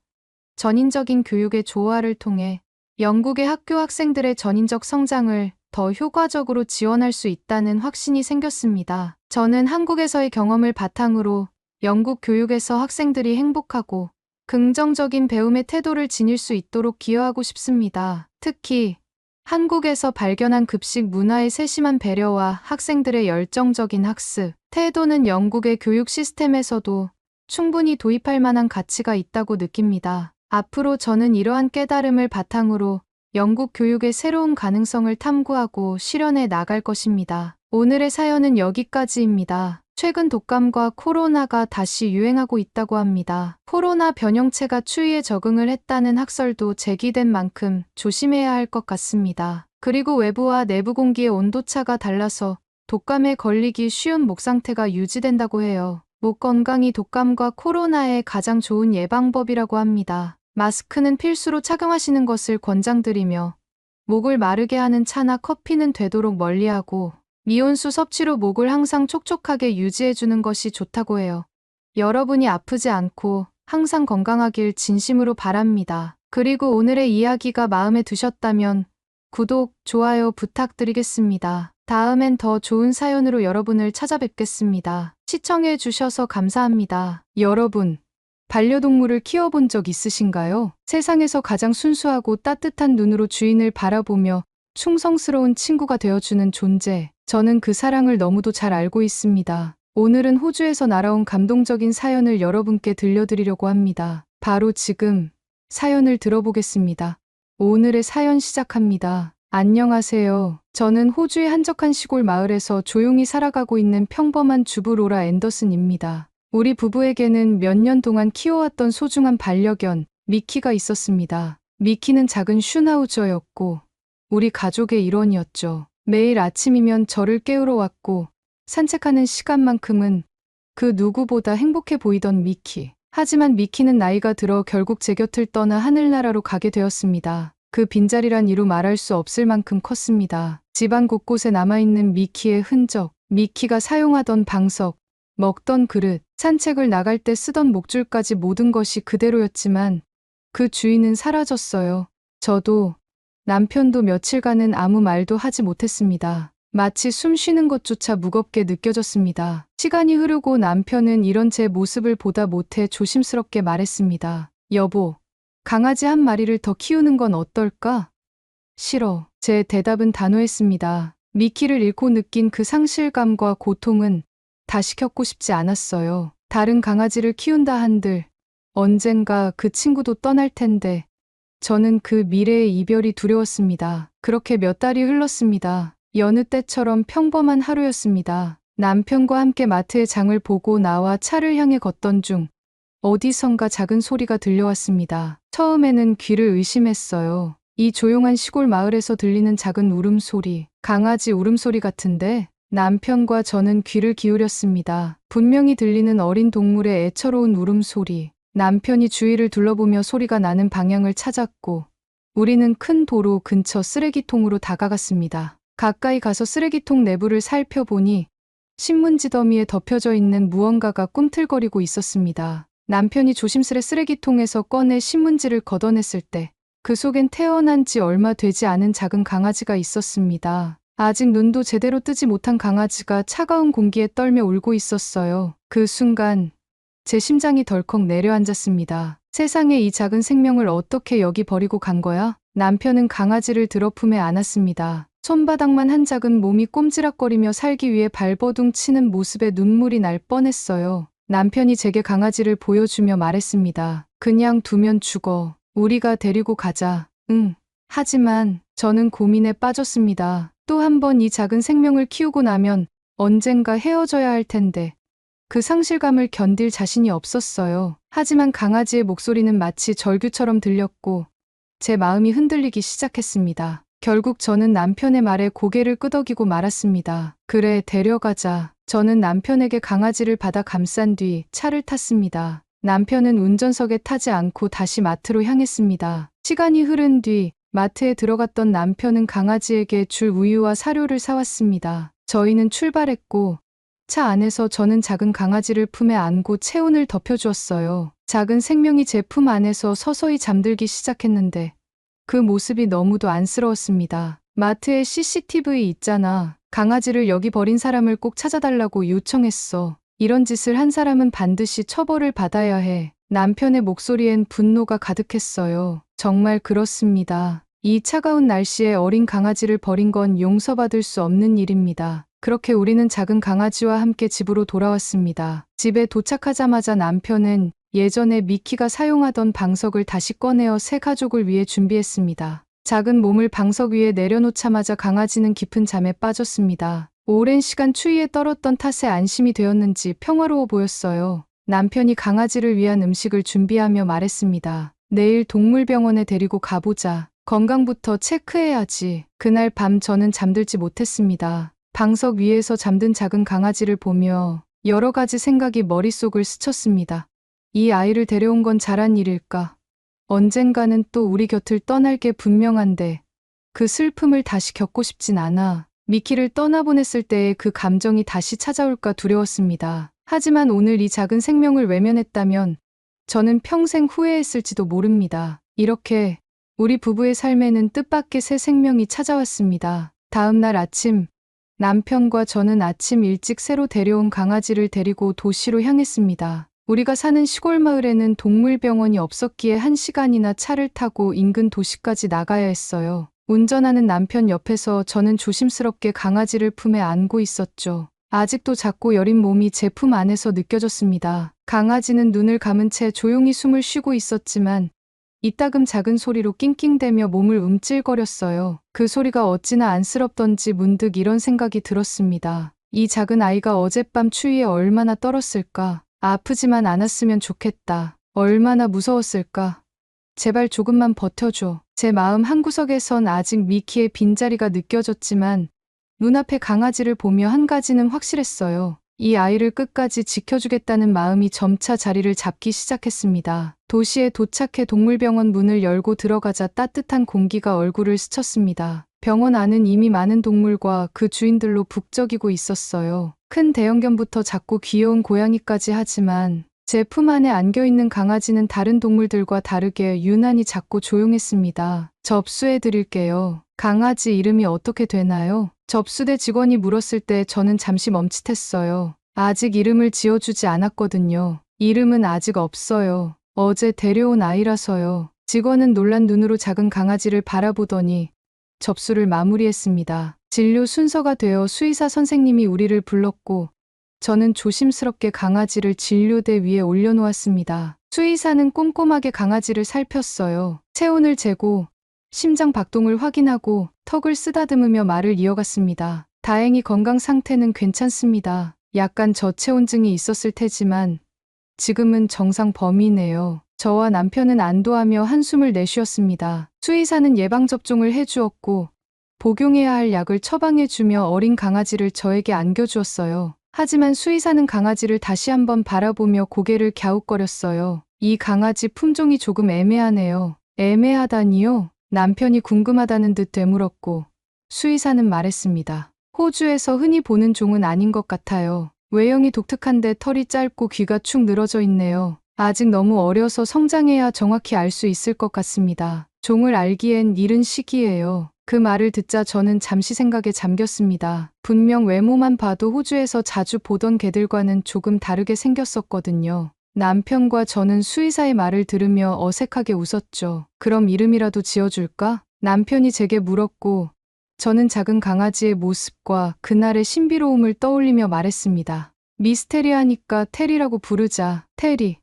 전인적인 교육의 조화를 통해 영국의 학교 학생들의 전인적 성장을 더 효과적으로 지원할 수 있다는 확신이 생겼습니다. 저는 한국에서의 경험을 바탕으로 영국 교육에서 학생들이 행복하고 긍정적인 배움의 태도를 지닐 수 있도록 기여하고 싶습니다. 특히 한국에서 발견한 급식 문화의 세심한 배려와 학생들의 열정적인 학습 태도는 영국의 교육 시스템에서도 충분히 도입할 만한 가치가 있다고 느낍니다. 앞으로 저는 이러한 깨달음을 바탕으로 영국 교육의 새로운 가능성을 탐구하고 실현해 나갈 것입니다. 오늘의 사연은 여기까지입니다. 최근 독감과 코로나가 다시 유행하고 있다고 합니다. 코로나 변형체가 추위에 적응을 했다는 학설도 제기된 만큼 조심해야 할 것 같습니다. 그리고 외부와 내부 공기의 온도차가 달라서 독감에 걸리기 쉬운 목 상태가 유지된다고 해요. 목 건강이 독감과 코로나의 가장 좋은 예방법이라고 합니다. 마스크는 필수로 착용하시는 것을 권장드리며 목을 마르게 하는 차나 커피는 되도록 멀리하고 미온수 섭취로 목을 항상 촉촉하게 유지해주는 것이 좋다고 해요. 여러분이 아프지 않고 항상 건강하길 진심으로 바랍니다. 그리고 오늘의 이야기가 마음에 드셨다면 구독, 좋아요 부탁드리겠습니다. 다음엔 더 좋은 사연으로 여러분을 찾아뵙겠습니다. 시청해주셔서 감사합니다. 여러분, 반려동물을 키워본 적 있으신가요? 세상에서 가장 순수하고 따뜻한 눈으로 주인을 바라보며 충성스러운 친구가 되어주는 존재. 저는 그 사랑을 너무도 잘 알고 있습니다. 오늘은 호주에서 날아온 감동적인 사연을 여러분께 들려드리려고 합니다. 바로 지금 사연을 들어보겠습니다. 오늘의 사연 시작합니다. 안녕하세요. 저는 호주의 한적한 시골 마을에서 조용히 살아가고 있는 평범한 주부 로라 앤더슨입니다. 우리 부부에게는 몇 년 동안 키워왔던 소중한 반려견 미키가 있었습니다. 미키는 작은 슈나우저였고 우리 가족의 일원이었죠. 매일 아침이면 저를 깨우러 왔고 산책하는 시간만큼은 그 누구보다 행복해 보이던 미키. 하지만 미키는 나이가 들어 결국 제 곁을 떠나 하늘나라로 가게 되었습니다. 그 빈자리란 이루 말할 수 없을 만큼 컸습니다. 집안 곳곳에 남아있는 미키의 흔적, 미키가 사용하던 방석, 먹던 그릇, 산책을 나갈 때 쓰던 목줄까지 모든 것이 그대로였지만 그 주인은 사라졌어요. 저도 남편도 며칠간은 아무 말도 하지 못했습니다. 마치 숨 쉬는 것조차 무겁게 느껴졌습니다. 시간이 흐르고 남편은 이런 제 모습을 보다 못해 조심스럽게 말했습니다. 여보, 강아지 한 마리를 더 키우는 건 어떨까? 싫어. 제 대답은 단호했습니다. 미키를 잃고 느낀 그 상실감과 고통은 다시 겪고 싶지 않았어요. 다른 강아지를 키운다 한들 언젠가 그 친구도 떠날 텐데 저는 그 미래의 이별이 두려웠습니다. 그렇게 몇 달이 흘렀습니다. 여느 때처럼 평범한 하루였습니다. 남편과 함께 마트에 장을 보고 나와 차를 향해 걷던 중 어디선가 작은 소리가 들려왔습니다. 처음에는 귀를 의심했어요. 이 조용한 시골 마을에서 들리는 작은 울음소리, 강아지 울음소리 같은데 남편과 저는 귀를 기울였습니다. 분명히 들리는 어린 동물의 애처로운 울음소리. 남편이 주위를 둘러보며 소리가 나는 방향을 찾았고 우리는 큰 도로 근처 쓰레기통으로 다가갔습니다. 가까이 가서 쓰레기통 내부를 살펴보니 신문지 더미에 덮여져 있는 무언가가 꿈틀거리고 있었습니다. 남편이 조심스레 쓰레기통에서 꺼내 신문지를 걷어냈을 때 그 속엔 태어난 지 얼마 되지 않은 작은 강아지가 있었습니다. 아직 눈도 제대로 뜨지 못한 강아지가 차가운 공기에 떨며 울고 있었어요. 그 순간 제 심장이 덜컥 내려앉았습니다. 세상에 이 작은 생명을 어떻게 여기 버리고 간 거야? 남편은 강아지를 들어 품에 안았습니다. 손바닥만 한 작은 몸이 꼼지락거리며 살기 위해 발버둥 치는 모습에 눈물이 날 뻔했어요. 남편이 제게 강아지를 보여주며 말했습니다. 그냥 두면 죽어. 우리가 데리고 가자. 응. 하지만 저는 고민에 빠졌습니다. 또 한 번 이 작은 생명을 키우고 나면 언젠가 헤어져야 할 텐데 그 상실감을 견딜 자신이 없었어요. 하지만 강아지의 목소리는 마치 절규처럼 들렸고 제 마음이 흔들리기 시작했습니다. 결국 저는 남편의 말에 고개를 끄덕이고 말았습니다. 그래, 데려가자. 저는 남편에게 강아지를 받아 감싼 뒤 차를 탔습니다. 남편은 운전석에 타지 않고 다시 마트로 향했습니다. 시간이 흐른 뒤 마트에 들어갔던 남편은 강아지에게 줄 우유와 사료를 사왔습니다. 저희는 출발했고 차 안에서 저는 작은 강아지를 품에 안고 체온을 덮여주었어요. 작은 생명이 제 품 안에서 서서히 잠들기 시작했는데 그 모습이 너무도 안쓰러웠습니다. 마트에 CCTV 있잖아. 강아지를 여기 버린 사람을 꼭 찾아달라고 요청했어. 이런 짓을 한 사람은 반드시 처벌을 받아야 해. 남편의 목소리엔 분노가 가득했어요. 정말 그렇습니다. 이 차가운 날씨에 어린 강아지를 버린 건 용서받을 수 없는 일입니다. 그렇게 우리는 작은 강아지와 함께 집으로 돌아왔습니다. 집에 도착하자마자 남편은 예전에 미키가 사용하던 방석을 다시 꺼내어 새 가족을 위해 준비했습니다. 작은 몸을 방석 위에 내려놓자마자 강아지는 깊은 잠에 빠졌습니다. 오랜 시간 추위에 떨었던 탓에 안심이 되었는지 평화로워 보였어요. 남편이 강아지를 위한 음식을 준비하며 말했습니다. 내일 동물병원에 데리고 가보자. 건강부터 체크해야지. 그날 밤 저는 잠들지 못했습니다. 방석 위에서 잠든 작은 강아지를 보며 여러 가지 생각이 머릿속을 스쳤습니다. 이 아이를 데려온 건 잘한 일일까? 언젠가는 또 우리 곁을 떠날 게 분명한데 그 슬픔을 다시 겪고 싶진 않아. 미키를 떠나보냈을 때의 그 감정이 다시 찾아올까 두려웠습니다. 하지만 오늘 이 작은 생명을 외면했다면 저는 평생 후회했을지도 모릅니다. 이렇게 우리 부부의 삶에는 뜻밖의 새 생명이 찾아왔습니다. 다음 날 아침, 남편과 저는 아침 일찍 새로 데려온 강아지를 데리고 도시로 향했습니다. 우리가 사는 시골 마을에는 동물병원이 없었기에 1시간이나 차를 타고 인근 도시까지 나가야 했어요. 운전하는 남편 옆에서 저는 조심스럽게 강아지를 품에 안고 있었죠. 아직도 작고 여린 몸이 제 품 안에서 느껴졌습니다. 강아지는 눈을 감은 채 조용히 숨을 쉬고 있었지만 이따금 작은 소리로 낑낑대며 몸을 움찔거렸어요. 그 소리가 어찌나 안쓰럽던지 문득 이런 생각이 들었습니다. 이 작은 아이가 어젯밤 추위에 얼마나 떨었을까? 아프지만 않았으면 좋겠다. 얼마나 무서웠을까? 제발 조금만 버텨줘. 제 마음 한구석에선 아직 미키의 빈자리가 느껴졌지만 눈앞에 강아지를 보며 한 가지는 확실했어요. 이 아이를 끝까지 지켜주겠다는 마음이 점차 자리를 잡기 시작했습니다. 도시에 도착해 동물병원 문을 열고 들어가자 따뜻한 공기가 얼굴을 스쳤습니다. 병원 안은 이미 많은 동물과 그 주인들로 북적이고 있었어요. 큰 대형견부터 작고 귀여운 고양이까지 하지만 제 품 안에 안겨있는 강아지는 다른 동물들과 다르게 유난히 작고 조용했습니다. 접수해 드릴게요. 강아지 이름이 어떻게 되나요? 접수대 직원이 물었을 때 저는 잠시 멈칫했어요. 아직 이름을 지어주지 않았거든요. 이름은 아직 없어요. 어제 데려온 아이라서요. 직원은 놀란 눈으로 작은 강아지를 바라보더니 접수를 마무리했습니다. 진료 순서가 되어 수의사 선생님이 우리를 불렀고 저는 조심스럽게 강아지를 진료대 위에 올려놓았습니다. 수의사는 꼼꼼하게 강아지를 살폈어요. 체온을 재고 심장 박동을 확인하고 턱을 쓰다듬으며 말을 이어갔습니다. 다행히 건강 상태는 괜찮습니다. 약간 저체온증이 있었을 테지만 지금은 정상 범위네요. 저와 남편은 안도하며 한숨을 내쉬었습니다. 수의사는 예방접종을 해주었고 복용해야 할 약을 처방해주며 어린 강아지를 저에게 안겨주었어요. 하지만 수의사는 강아지를 다시 한번 바라보며 고개를 갸웃거렸어요. 이 강아지 품종이 조금 애매하네요. 애매하다니요? 남편이 궁금하다는 듯 되물었고 수의사는 말했습니다. 호주에서 흔히 보는 종은 아닌 것 같아요. 외형이 독특한데 털이 짧고 귀가 축 늘어져 있네요. 아직 너무 어려서 성장해야 정확히 알 수 있을 것 같습니다. 종을 알기엔 이른 시기예요. 그 말을 듣자 저는 잠시 생각에 잠겼습니다. 분명 외모만 봐도 호주에서 자주 보던 개들과는 조금 다르게 생겼었거든요. 남편과 저는 수의사의 말을 들으며 어색하게 웃었죠. 그럼 이름이라도 지어줄까? 남편이 제게 물었고 저는 작은 강아지의 모습과 그날의 신비로움을 떠올리며 말했습니다. 미스테리하니까 테리라고 부르자. 테리.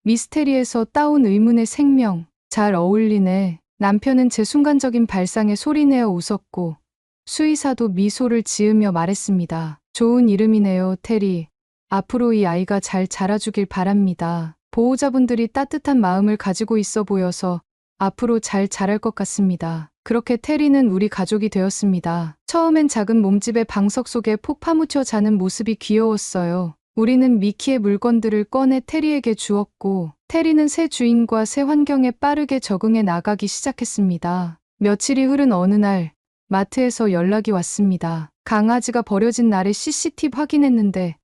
미스테리에서 따온 의문의 생명. 잘 어울리네. 남편은 제 순간적인 발상에 소리내어 웃었고 수의사도 미소를 지으며 말했습니다. 좋은 이름이네요, 테리. 앞으로 이 아이가 잘 자라주길 바랍니다. 보호자분들이 따뜻한 마음을 가지고 있어 보여서 앞으로 잘 자랄 것 같습니다. 그렇게 테리는 우리 가족이 되었습니다. 처음엔 작은 몸집의 방석 속에 폭 파묻혀 자는 모습이 귀여웠어요. 우리는 미키의 물건들을 꺼내 테리에게 주었고, 테리는 새 주인과 새 환경에 빠르게 적응해 나가기 시작했습니다. 며칠이 흐른 어느 날, 마트에서 연락이 왔습니다. 강아지가 버려진 날에 CCTV 확인했는데,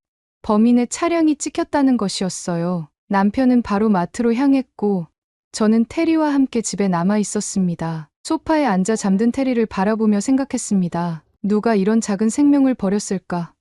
범인의 차량이 찍혔다는 것이었어요. 남편은 바로 마트로 향했고, 저는 테리와 함께 집에 남아 있었습니다. 소파에 앉아 잠든 테리를 바라보며 생각했습니다. 누가 이런 작은 생명을 버렸을까?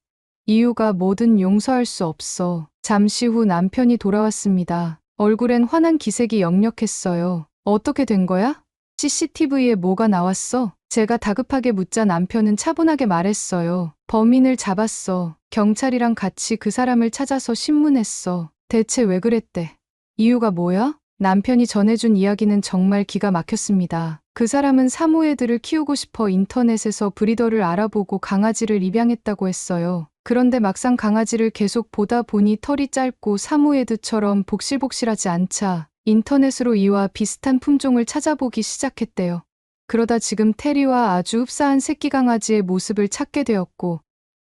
이유가 뭐든 용서할 수 없어. 잠시 후 남편이 돌아왔습니다. 얼굴엔 환한 기색이 역력했어요. 어떻게 된 거야? CCTV에 뭐가 나왔어? 제가 다급하게 묻자 남편은 차분하게 말했어요. 범인을 잡았어. 경찰이랑 같이 그 사람을 찾아서 신문했어. 대체 왜 그랬대? 이유가 뭐야? 남편이 전해준 이야기는 정말 기가 막혔습니다. 그 사람은 사모예드를 키우고 싶어 인터넷에서 브리더를 알아보고 강아지를 입양했다고 했어요. 그런데 막상 강아지를 계속 보다 보니 털이 짧고 사모예드처럼 복실복실하지 않자 인터넷으로 이와 비슷한 품종을 찾아보기 시작했대요. 그러다 지금 테리와 아주 흡사한 새끼 강아지의 모습을 찾게 되었고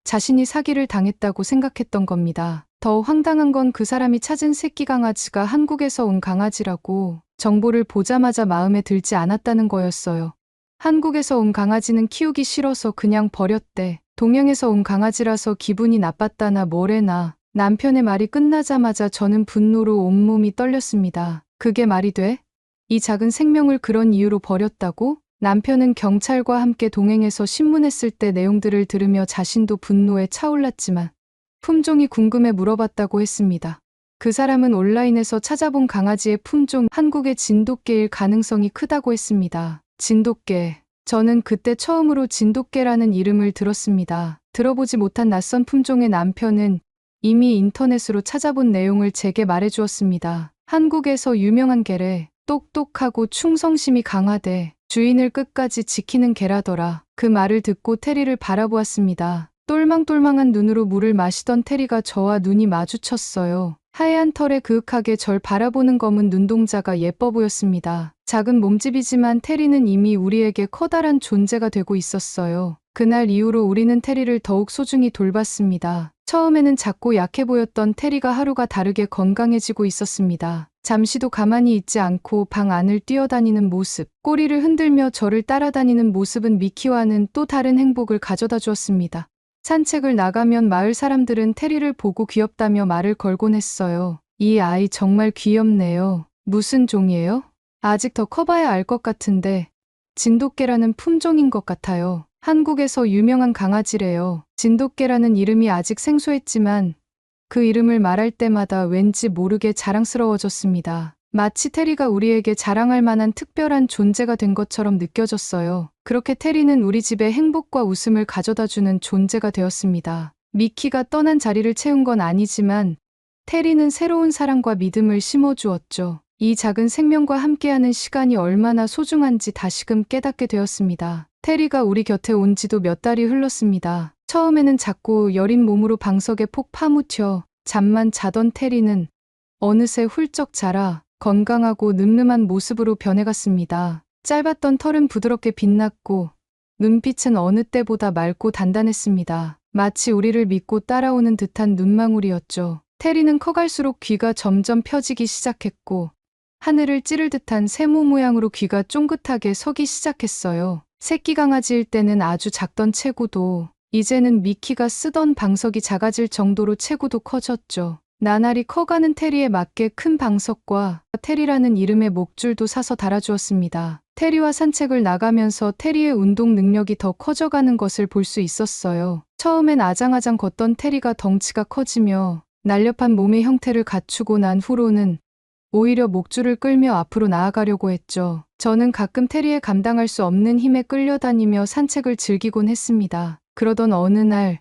자신이 사기를 당했다고 생각했던 겁니다. 더 황당한 건 그 사람이 찾은 새끼 강아지가 한국에서 온 강아지라고 정보를 보자마자 마음에 들지 않았다는 거였어요. 한국에서 온 강아지는 키우기 싫어서 그냥 버렸대. 동양에서 온 강아지라서 기분이 나빴다나 뭐래나. 남편의 말이 끝나자마자 저는 분노로 온몸이 떨렸습니다. 그게 말이 돼? 이 작은 생명을 그런 이유로 버렸다고? 남편은 경찰과 함께 동행해서 신문했을 때 내용들을 들으며 자신도 분노에 차올랐지만 품종이 궁금해 물어봤다고 했습니다. 그 사람은 온라인에서 찾아본 강아지의 품종 한국의 진돗개일 가능성이 크다고 했습니다. 진돗개. 저는 그때 처음으로 진돗개라는 이름을 들었습니다. 들어보지 못한 낯선 품종의 남편은 이미 인터넷으로 찾아본 내용을 제게 말해주었습니다. 한국에서 유명한 개래. 똑똑하고 충성심이 강하대. 주인을 끝까지 지키는 개라더라. 그 말을 듣고 테리를 바라보았습니다. 똘망똘망한 눈으로 물을 마시던 테리가 저와 눈이 마주쳤어요. 하얀 털에 그윽하게 절 바라보는 검은 눈동자가 예뻐 보였습니다. 작은 몸집이지만 테리는 이미 우리에게 커다란 존재가 되고 있었어요. 그날 이후로 우리는 테리를 더욱 소중히 돌봤습니다. 처음에는 작고 약해 보였던 테리가 하루가 다르게 건강해지고 있었습니다. 잠시도 가만히 있지 않고 방 안을 뛰어다니는 모습, 꼬리를 흔들며 저를 따라다니는 모습은 미키와는 또 다른 행복을 가져다 주었습니다. 산책을 나가면 마을 사람들은 테리를 보고 귀엽다며 말을 걸곤 했어요. 이 아이 정말 귀엽네요. 무슨 종이에요? 아직 더 커봐야 알 것 같은데 진돗개라는 품종인 것 같아요. 한국에서 유명한 강아지래요. 진돗개라는 이름이 아직 생소했지만 그 이름을 말할 때마다 왠지 모르게 자랑스러워졌습니다. 마치 테리가 우리에게 자랑할 만한 특별한 존재가 된 것처럼 느껴졌어요. 그렇게 테리는 우리 집에 행복과 웃음을 가져다주는 존재가 되었습니다. 미키가 떠난 자리를 채운 건 아니지만 테리는 새로운 사랑과 믿음을 심어주었죠. 이 작은 생명과 함께하는 시간이 얼마나 소중한지 다시금 깨닫게 되었습니다. 테리가 우리 곁에 온 지도 몇 달이 흘렀습니다. 처음에는 작고 여린 몸으로 방석에 폭 파묻혀 잠만 자던 테리는 어느새 훌쩍 자라 건강하고 늠름한 모습으로 변해갔습니다. 짧았던 털은 부드럽게 빛났고 눈빛은 어느 때보다 맑고 단단했습니다. 마치 우리를 믿고 따라오는 듯한 눈망울이었죠. 테리는 커갈수록 귀가 점점 펴지기 시작했고 하늘을 찌를 듯한 세모 모양으로 귀가 쫑긋하게 서기 시작했어요. 새끼 강아지일 때는 아주 작던 체구도 이제는 미키가 쓰던 방석이 작아질 정도로 체구도 커졌죠. 나날이 커가는 테리에 맞게 큰 방석과 테리라는 이름의 목줄도 사서 달아주었습니다. 테리와 산책을 나가면서 테리의 운동 능력이 더 커져가는 것을 볼 수 있었어요. 처음엔 아장아장 걷던 테리가 덩치가 커지며 날렵한 몸의 형태를 갖추고 난 후로는 오히려 목줄을 끌며 앞으로 나아가려고 했죠. 저는 가끔 테리의 감당할 수 없는 힘에 끌려다니며 산책을 즐기곤 했습니다. 그러던 어느 날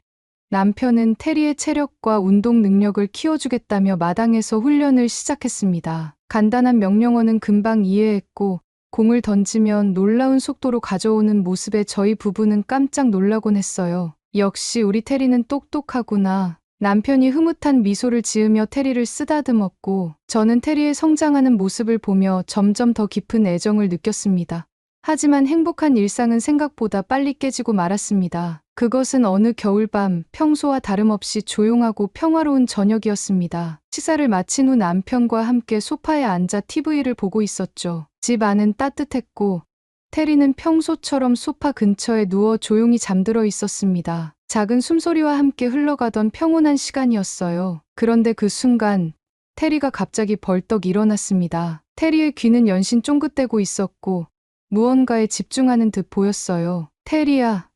남편은 테리의 체력과 운동 능력을 키워주겠다며 마당에서 훈련을 시작했습니다. 간단한 명령어는 금방 이해했고 공을 던지면 놀라운 속도로 가져오는 모습에 저희 부부는 깜짝 놀라곤 했어요. 역시 우리 테리는 똑똑하구나. 남편이 흐뭇한 미소를 지으며 테리를 쓰다듬었고 저는 테리의 성장하는 모습을 보며 점점 더 깊은 애정을 느꼈습니다. 하지만 행복한 일상은 생각보다 빨리 깨지고 말았습니다. 그것은 어느 겨울밤 평소와 다름없이 조용하고 평화로운 저녁이었습니다. 식사를 마친 후 남편과 함께 소파에 앉아 TV를 보고 있었죠. 집 안은 따뜻했고 테리는 평소처럼 소파 근처에 누워 조용히 잠들어 있었습니다. 작은 숨소리와 함께 흘러가던 평온한 시간이었어요. 그런데 그 순간 테리가 갑자기 벌떡 일어났습니다. 테리의 귀는 연신 쫑긋대고 있었고 무언가에 집중하는 듯 보였어요. 테리야,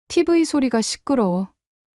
TV 소리가 시끄러워.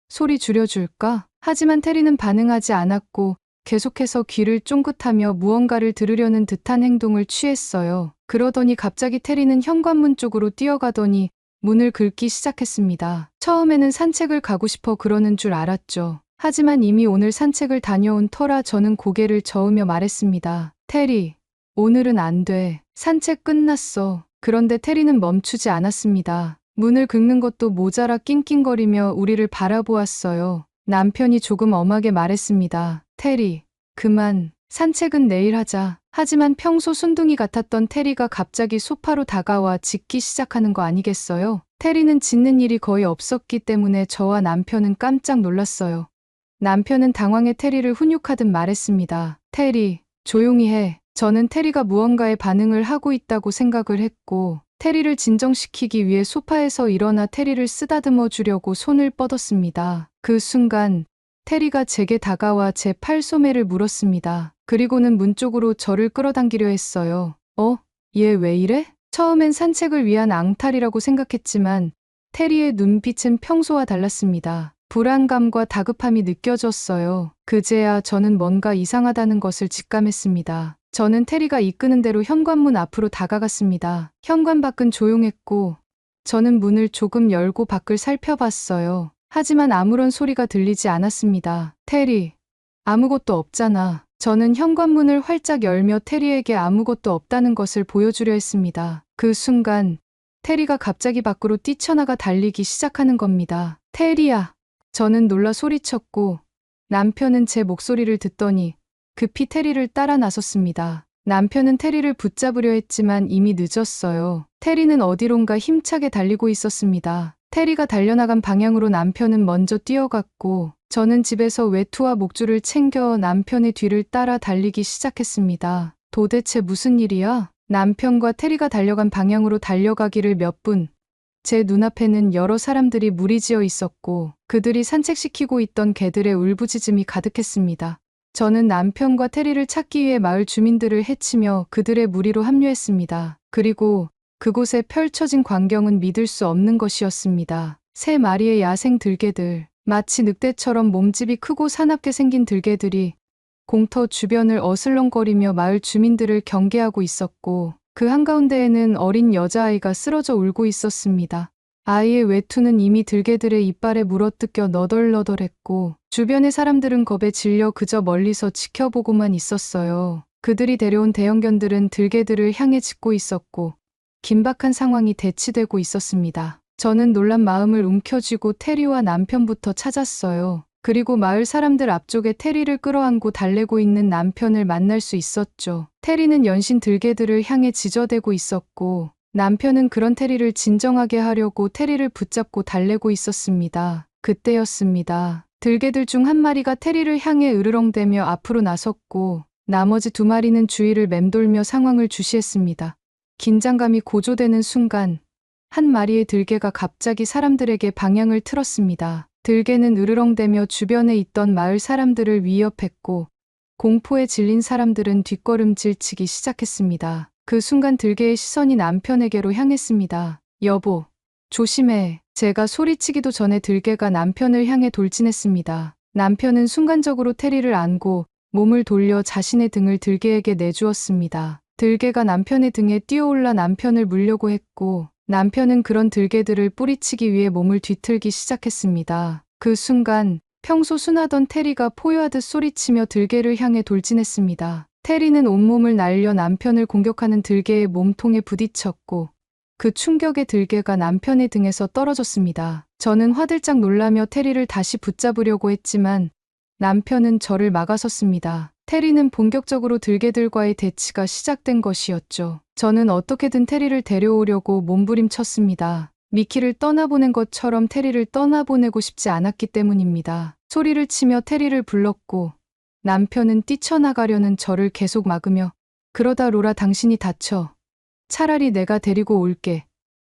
소리 줄여줄까? 하지만 테리는 반응하지 않았고 계속해서 귀를 쫑긋하며 무언가를 들으려는 듯한 행동을 취했어요. 그러더니 갑자기 테리는 현관문 쪽으로 뛰어가더니 문을 긁기 시작했습니다. 처음에는 산책을 가고 싶어 그러는 줄 알았죠. 하지만 이미 오늘 산책을 다녀온 터라 저는 고개를 저으며 말했습니다. 테리, 오늘은 안 돼. 산책 끝났어. 그런데 테리는 멈추지 않았습니다. 문을 긁는 것도 모자라 낑낑거리며 우리를 바라보았어요. 남편이 조금 엄하게 말했습니다. 테리, 그만. 산책은 내일 하자. 하지만 평소 순둥이 같았던 테리가 갑자기 소파로 다가와 짖기 시작하는 거 아니겠어요? 테리는 짖는 일이 거의 없었기 때문에 저와 남편은 깜짝 놀랐어요. 남편은 당황해 테리를 훈육하듯 말했습니다. 테리, 조용히 해. 저는 테리가 무언가에 반응을 하고 있다고 생각을 했고 테리를 진정시키기 위해 소파에서 일어나 테리를 쓰다듬어 주려고 손을 뻗었습니다. 그 순간 테리가 제게 다가와 제 팔소매를 물었습니다. 그리고는 문 쪽으로 저를 끌어당기려 했어요. 얘 왜 이래? 처음엔 산책을 위한 앙탈이라고 생각했지만 테리의 눈빛은 평소와 달랐습니다. 불안감과 다급함이 느껴졌어요. 그제야 저는 뭔가 이상하다는 것을 직감했습니다. 저는 테리가 이끄는 대로 현관문 앞으로 다가갔습니다. 현관 밖은 조용했고 저는 문을 조금 열고 밖을 살펴봤어요. 하지만 아무런 소리가 들리지 않았습니다. 테리, 아무것도 없잖아. 저는 현관문을 활짝 열며 테리에게 아무것도 없다는 것을 보여주려 했습니다. 그 순간 테리가 갑자기 밖으로 뛰쳐나가 달리기 시작하는 겁니다. 테리야! 저는 놀라 소리쳤고 남편은 제 목소리를 듣더니 급히 테리를 따라 나섰습니다. 남편은 테리를 붙잡으려 했지만 이미 늦었어요. 테리는 어디론가 힘차게 달리고 있었습니다. 테리가 달려나간 방향으로 남편은 먼저 뛰어갔고 저는 집에서 외투와 목줄을 챙겨 남편의 뒤를 따라 달리기 시작했습니다. 도대체 무슨 일이야? 남편과 테리가 달려간 방향으로 달려가기를 몇 분. 제 눈앞에는 여러 사람들이 무리지어 있었고 그들이 산책시키고 있던 개들의 울부짖음이 가득했습니다. 저는 남편과 테리를 찾기 위해 마을 주민들을 해치며 그들의 무리로 합류했습니다. 그리고 그곳에 펼쳐진 광경은 믿을 수 없는 것이었습니다. 세 마리의 야생 들개들, 마치 늑대처럼 몸집이 크고 사납게 생긴 들개들이 공터 주변을 어슬렁거리며 마을 주민들을 경계하고 있었고 그 한가운데에는 어린 여자아이가 쓰러져 울고 있었습니다. 아이의 외투는 이미 들개들의 이빨에 물어뜯겨 너덜너덜했고 주변의 사람들은 겁에 질려 그저 멀리서 지켜보고만 있었어요. 그들이 데려온 대형견들은 들개들을 향해 짖고 있었고 긴박한 상황이 대치되고 있었습니다. 저는 놀란 마음을 움켜쥐고 테리와 남편부터 찾았어요. 그리고 마을 사람들 앞쪽에 테리를 끌어안고 달래고 있는 남편을 만날 수 있었죠. 테리는 연신 들개들을 향해 지저대고 있었고 남편은 그런 테리를 진정하게 하려고 테리를 붙잡고 달래고 있었습니다. 그때였습니다. 들개들 중 한 마리가 테리를 향해 으르렁대며 앞으로 나섰고 나머지 두 마리는 주위를 맴돌며 상황을 주시했습니다. 긴장감이 고조되는 순간 한 마리의 들개가 갑자기 사람들에게 방향을 틀었습니다. 들개는 으르렁대며 주변에 있던 마을 사람들을 위협했고 공포에 질린 사람들은 뒷걸음질치기 시작했습니다. 그 순간 들개의 시선이 남편에게로 향했습니다. 여보, 조심해. 제가 소리치기도 전에 들개가 남편을 향해 돌진했습니다. 남편은 순간적으로 테리를 안고 몸을 돌려 자신의 등을 들개에게 내주었습니다. 들개가 남편의 등에 뛰어올라 남편을 물려고 했고 남편은 그런 들개들을 뿌리치기 위해 몸을 뒤틀기 시작했습니다. 그 순간 평소 순하던 테리가 포효하듯 소리치며 들개를 향해 돌진했습니다. 테리는 온몸을 날려 남편을 공격하는 들개의 몸통에 부딪혔고 그 충격에 들개가 남편의 등에서 떨어졌습니다. 저는 화들짝 놀라며 테리를 다시 붙잡으려고 했지만 남편은 저를 막아섰습니다. 테리는 본격적으로 들개들과의 대치가 시작된 것이었죠. 저는 어떻게든 테리를 데려오려고 몸부림쳤습니다. 미키를 떠나보낸 것처럼 테리를 떠나보내고 싶지 않았기 때문입니다. 소리를 치며 테리를 불렀고 남편은 뛰쳐나가려는 저를 계속 막으며 그러다 로라 당신이 다쳐. 차라리 내가 데리고 올게.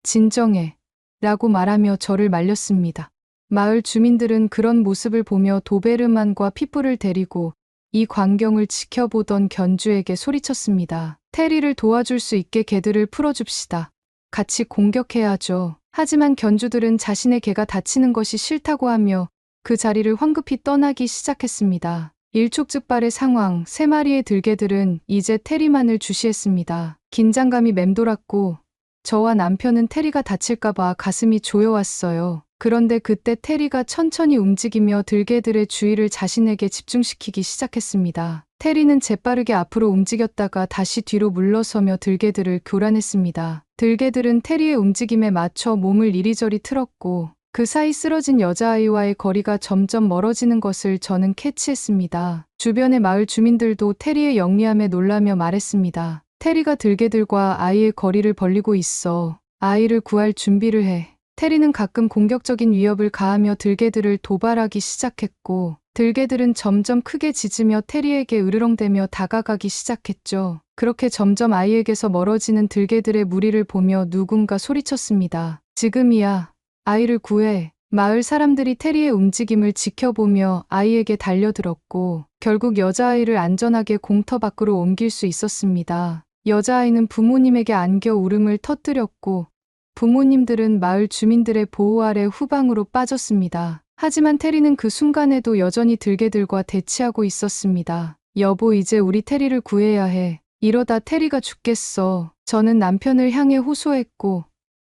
진정해. 라고 말하며 저를 말렸습니다. 마을 주민들은 그런 모습을 보며 도베르만과 피프를 데리고 이 광경을 지켜보던 견주에게 소리쳤습니다. 테리를 도와줄 수 있게 개들을 풀어줍시다. 같이 공격해야죠. 하지만 견주들은 자신의 개가 다치는 것이 싫다고 하며 그 자리를 황급히 떠나기 시작했습니다. 일촉즉발의 상황, 3마리의 들개들은 이제 테리만을 주시했습니다. 긴장감이 맴돌았고 저와 남편은 테리가 다칠까봐 가슴이 조여왔어요. 그런데 그때 테리가 천천히 움직이며 들개들의 주의를 자신에게 집중시키기 시작했습니다. 테리는 재빠르게 앞으로 움직였다가 다시 뒤로 물러서며 들개들을 교란했습니다. 들개들은 테리의 움직임에 맞춰 몸을 이리저리 틀었고 그 사이 쓰러진 여자아이와의 거리가 점점 멀어지는 것을 저는 캐치했습니다. 주변의 마을 주민들도 테리의 영리함에 놀라며 말했습니다. 테리가 들개들과 아이의 거리를 벌리고 있어. 아이를 구할 준비를 해. 테리는 가끔 공격적인 위협을 가하며 들개들을 도발하기 시작했고 들개들은 점점 크게 짖으며 테리에게 으르렁대며 다가가기 시작했죠. 그렇게 점점 아이에게서 멀어지는 들개들의 무리를 보며 누군가 소리쳤습니다. 지금이야. 아이를 구해. 마을 사람들이 테리의 움직임을 지켜보며 아이에게 달려들었고 결국 여자아이를 안전하게 공터 밖으로 옮길 수 있었습니다. 여자아이는 부모님에게 안겨 울음을 터뜨렸고 부모님들은 마을 주민들의 보호 아래 후방으로 빠졌습니다. 하지만 테리는 그 순간에도 여전히 들개들과 대치하고 있었습니다. 여보, 이제 우리 테리를 구해야 해. 이러다 테리가 죽겠어. 저는 남편을 향해 호소했고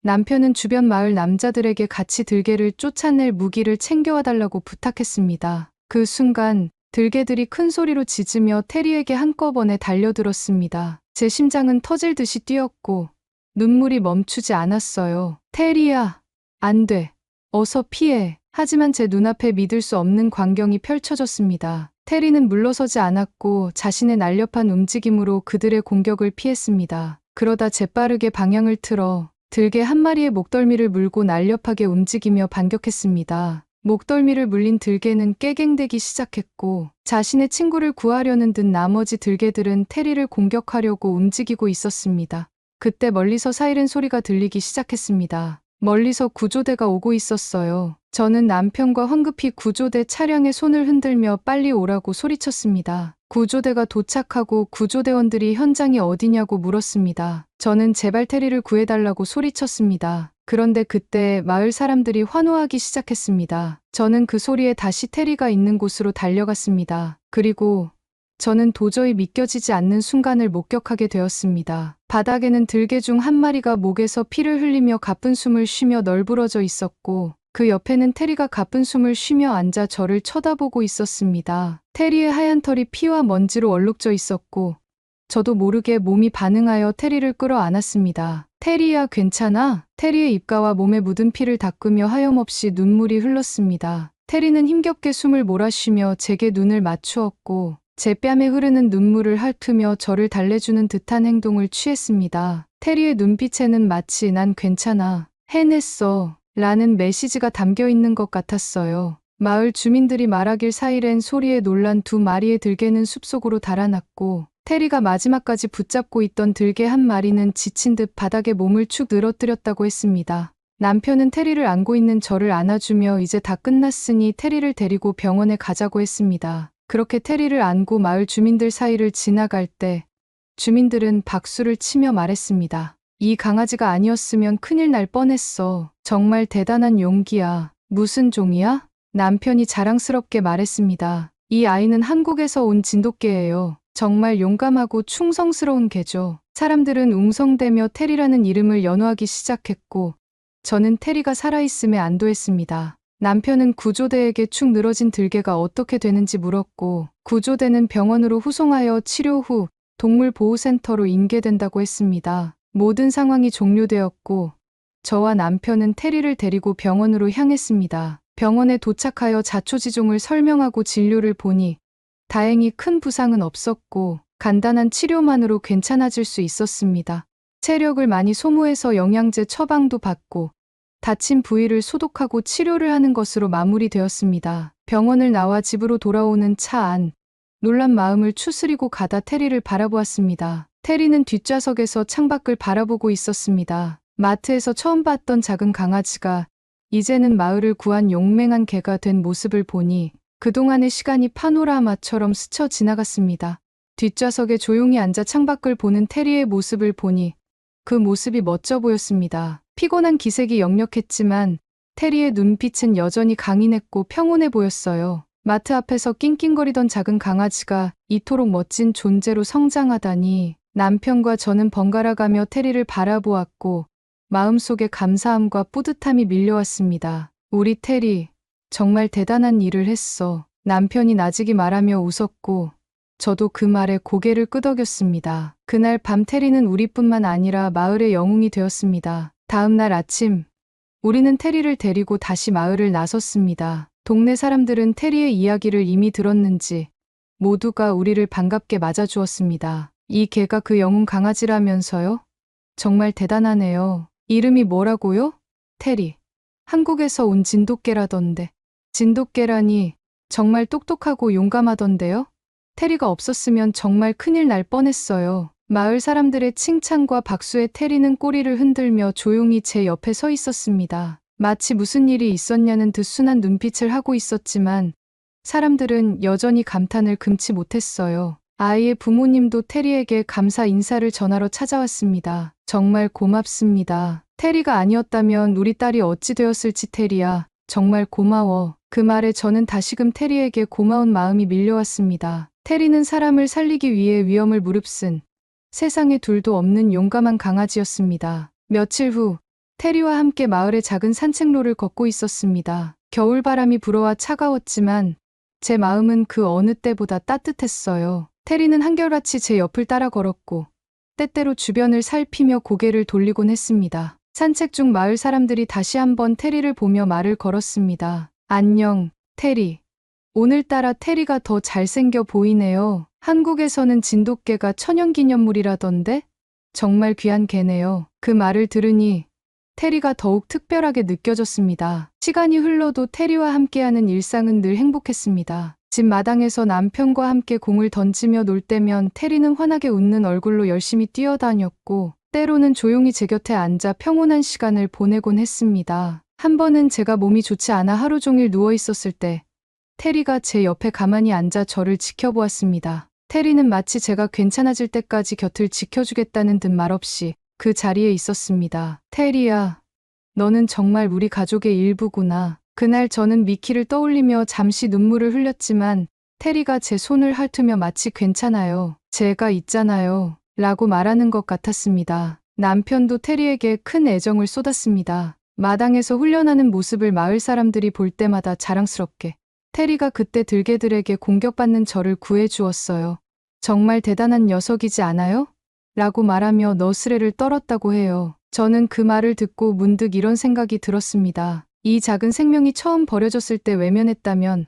남편은 주변 마을 남자들에게 같이 들개를 쫓아낼 무기를 챙겨와 달라고 부탁했습니다. 그 순간 들개들이 큰 소리로 짖으며 테리에게 한꺼번에 달려들었습니다. 제 심장은 터질 듯이 뛰었고 눈물이 멈추지 않았어요. 테리야, 안 돼. 어서 피해. 하지만 제 눈앞에 믿을 수 없는 광경이 펼쳐졌습니다. 테리는 물러서지 않았고 자신의 날렵한 움직임으로 그들의 공격을 피했습니다. 그러다 재빠르게 방향을 틀어 들개 한 마리의 목덜미를 물고 날렵하게 움직이며 반격했습니다. 목덜미를 물린 들개는 깨갱대기 시작했고 자신의 친구를 구하려는 듯 나머지 들개들은 테리를 공격하려고 움직이고 있었습니다. 그때 멀리서 사이렌 소리가 들리기 시작했습니다. 멀리서 구조대가 오고 있었어요. 저는 남편과 황급히 구조대 차량에 손을 흔들며 빨리 오라고 소리쳤습니다. 구조대가 도착하고 구조대원들이 현장이 어디냐고 물었습니다. 저는 제발 테리를 구해달라고 소리쳤습니다. 그런데 그때 마을 사람들이 환호하기 시작했습니다. 저는 그 소리에 다시 테리가 있는 곳으로 달려갔습니다. 그리고 저는 도저히 믿겨지지 않는 순간을 목격하게 되었습니다. 바닥에는 들개 중 한 마리가 목에서 피를 흘리며 가쁜 숨을 쉬며 널브러져 있었고 그 옆에는 테리가 가쁜 숨을 쉬며 앉아 저를 쳐다보고 있었습니다. 테리의 하얀 털이 피와 먼지로 얼룩져 있었고 저도 모르게 몸이 반응하여 테리를 끌어안았습니다. 테리야, 괜찮아? 테리의 입가와 몸에 묻은 피를 닦으며 하염없이 눈물이 흘렀습니다. 테리는 힘겹게 숨을 몰아쉬며 제게 눈을 맞추었고 제 뺨에 흐르는 눈물을 핥으며 저를 달래주는 듯한 행동을 취했습니다. 테리의 눈빛에는 마치 난 괜찮아, 해냈어 라는 메시지가 담겨 있는 것 같았어요. 마을 주민들이 말하길 사이렌 소리에 놀란 2마리의 들개는 숲속으로 달아났고 테리가 마지막까지 붙잡고 있던 들개 한 마리는 지친 듯 바닥에 몸을 축 늘어뜨렸다고 했습니다. 남편은 테리를 안고 있는 저를 안아주며 이제 다 끝났으니 테리를 데리고 병원에 가자고 했습니다. 그렇게 테리를 안고 마을 주민들 사이를 지나갈 때 주민들은 박수를 치며 말했습니다. 이 강아지가 아니었으면 큰일 날 뻔했어. 정말 대단한 용기야. 무슨 종이야? 남편이 자랑스럽게 말했습니다. 이 아이는 한국에서 온 진돗개예요. 정말 용감하고 충성스러운 개죠. 사람들은 웅성대며 테리라는 이름을 연호하기 시작했고 저는 테리가 살아있음에 안도했습니다. 남편은 구조대에게 축 늘어진 들개가 어떻게 되는지 물었고 구조대는 병원으로 후송하여 치료 후 동물보호센터로 인계된다고 했습니다. 모든 상황이 종료되었고 저와 남편은 테리를 데리고 병원으로 향했습니다. 병원에 도착하여 자초지종을 설명하고 진료를 보니 다행히 큰 부상은 없었고 간단한 치료만으로 괜찮아질 수 있었습니다. 체력을 많이 소모해서 영양제 처방도 받고 다친 부위를 소독하고 치료를 하는 것으로 마무리되었습니다. 병원을 나와 집으로 돌아오는 차 안, 놀란 마음을 추스리고 가다 테리를 바라보았습니다. 테리는 뒷좌석에서 창밖을 바라보고 있었습니다. 마트에서 처음 봤던 작은 강아지가 이제는 마을을 구한 용맹한 개가 된 모습을 보니 그동안의 시간이 파노라마처럼 스쳐 지나갔습니다. 뒷좌석에 조용히 앉아 창밖을 보는 테리의 모습을 보니 그 모습이 멋져 보였습니다. 피곤한 기색이 역력했지만 테리의 눈빛은 여전히 강인했고 평온해 보였어요. 마트 앞에서 낑낑거리던 작은 강아지가 이토록 멋진 존재로 성장하다니 남편과 저는 번갈아가며 테리를 바라보았고 마음속에 감사함과 뿌듯함이 밀려왔습니다. 우리 테리, 정말 대단한 일을 했어. 남편이 나직이 말하며 웃었고 저도 그 말에 고개를 끄덕였습니다. 그날 밤 테리는 우리뿐만 아니라 마을의 영웅이 되었습니다. 다음 날 아침, 우리는 테리를 데리고 다시 마을을 나섰습니다. 동네 사람들은 테리의 이야기를 이미 들었는지 모두가 우리를 반갑게 맞아주었습니다. 이 개가 그 영웅 강아지라면서요? 정말 대단하네요. 이름이 뭐라고요? 테리. 한국에서 온 진돗개라던데. 진돗개라니 정말 똑똑하고 용감하던데요? 테리가 없었으면 정말 큰일 날 뻔했어요. 마을 사람들의 칭찬과 박수에 테리는 꼬리를 흔들며 조용히 제 옆에 서 있었습니다. 마치 무슨 일이 있었냐는 듯 순한 눈빛을 하고 있었지만 사람들은 여전히 감탄을 금치 못했어요. 아이의 부모님도 테리에게 감사 인사를 전하러 찾아왔습니다. 정말 고맙습니다. 테리가 아니었다면 우리 딸이 어찌 되었을지 테리야. 정말 고마워. 그 말에 저는 다시금 테리에게 고마운 마음이 밀려왔습니다. 테리는 사람을 살리기 위해 위험을 무릅쓴 세상에 둘도 없는 용감한 강아지였습니다. 며칠 후 테리와 함께 마을의 작은 산책로를 걷고 있었습니다. 겨울바람이 불어와 차가웠지만 제 마음은 그 어느 때보다 따뜻했어요. 테리는 한결같이 제 옆을 따라 걸었고 때때로 주변을 살피며 고개를 돌리곤 했습니다. 산책 중 마을 사람들이 다시 한번 테리를 보며 말을 걸었습니다. 안녕, 테리. 오늘따라 테리가 더 잘생겨 보이네요. 한국에서는 진돗개가 천연기념물이라던데? 정말 귀한 개네요. 그 말을 들으니 테리가 더욱 특별하게 느껴졌습니다. 시간이 흘러도 테리와 함께하는 일상은 늘 행복했습니다. 집 마당에서 남편과 함께 공을 던지며 놀 때면 테리는 환하게 웃는 얼굴로 열심히 뛰어다녔고 때로는 조용히 제 곁에 앉아 평온한 시간을 보내곤 했습니다. 한 번은 제가 몸이 좋지 않아 하루 종일 누워 있었을 때 테리가 제 옆에 가만히 앉아 저를 지켜보았습니다. 테리는 마치 제가 괜찮아질 때까지 곁을 지켜주겠다는 듯 말없이 그 자리에 있었습니다. 테리야, 너는 정말 우리 가족의 일부구나. 그날 저는 미키를 떠올리며 잠시 눈물을 흘렸지만 테리가 제 손을 핥으며 마치 괜찮아요. 제가 있잖아요. 라고 말하는 것 같았습니다. 남편도 테리에게 큰 애정을 쏟았습니다. 마당에서 훈련하는 모습을 마을 사람들이 볼 때마다 자랑스럽게 테리가 그때 들개들에게 공격받는 저를 구해주었어요. 정말 대단한 녀석이지 않아요? 라고 말하며 너스레를 떨었다고 해요. 저는 그 말을 듣고 문득 이런 생각이 들었습니다. 이 작은 생명이 처음 버려졌을 때 외면했다면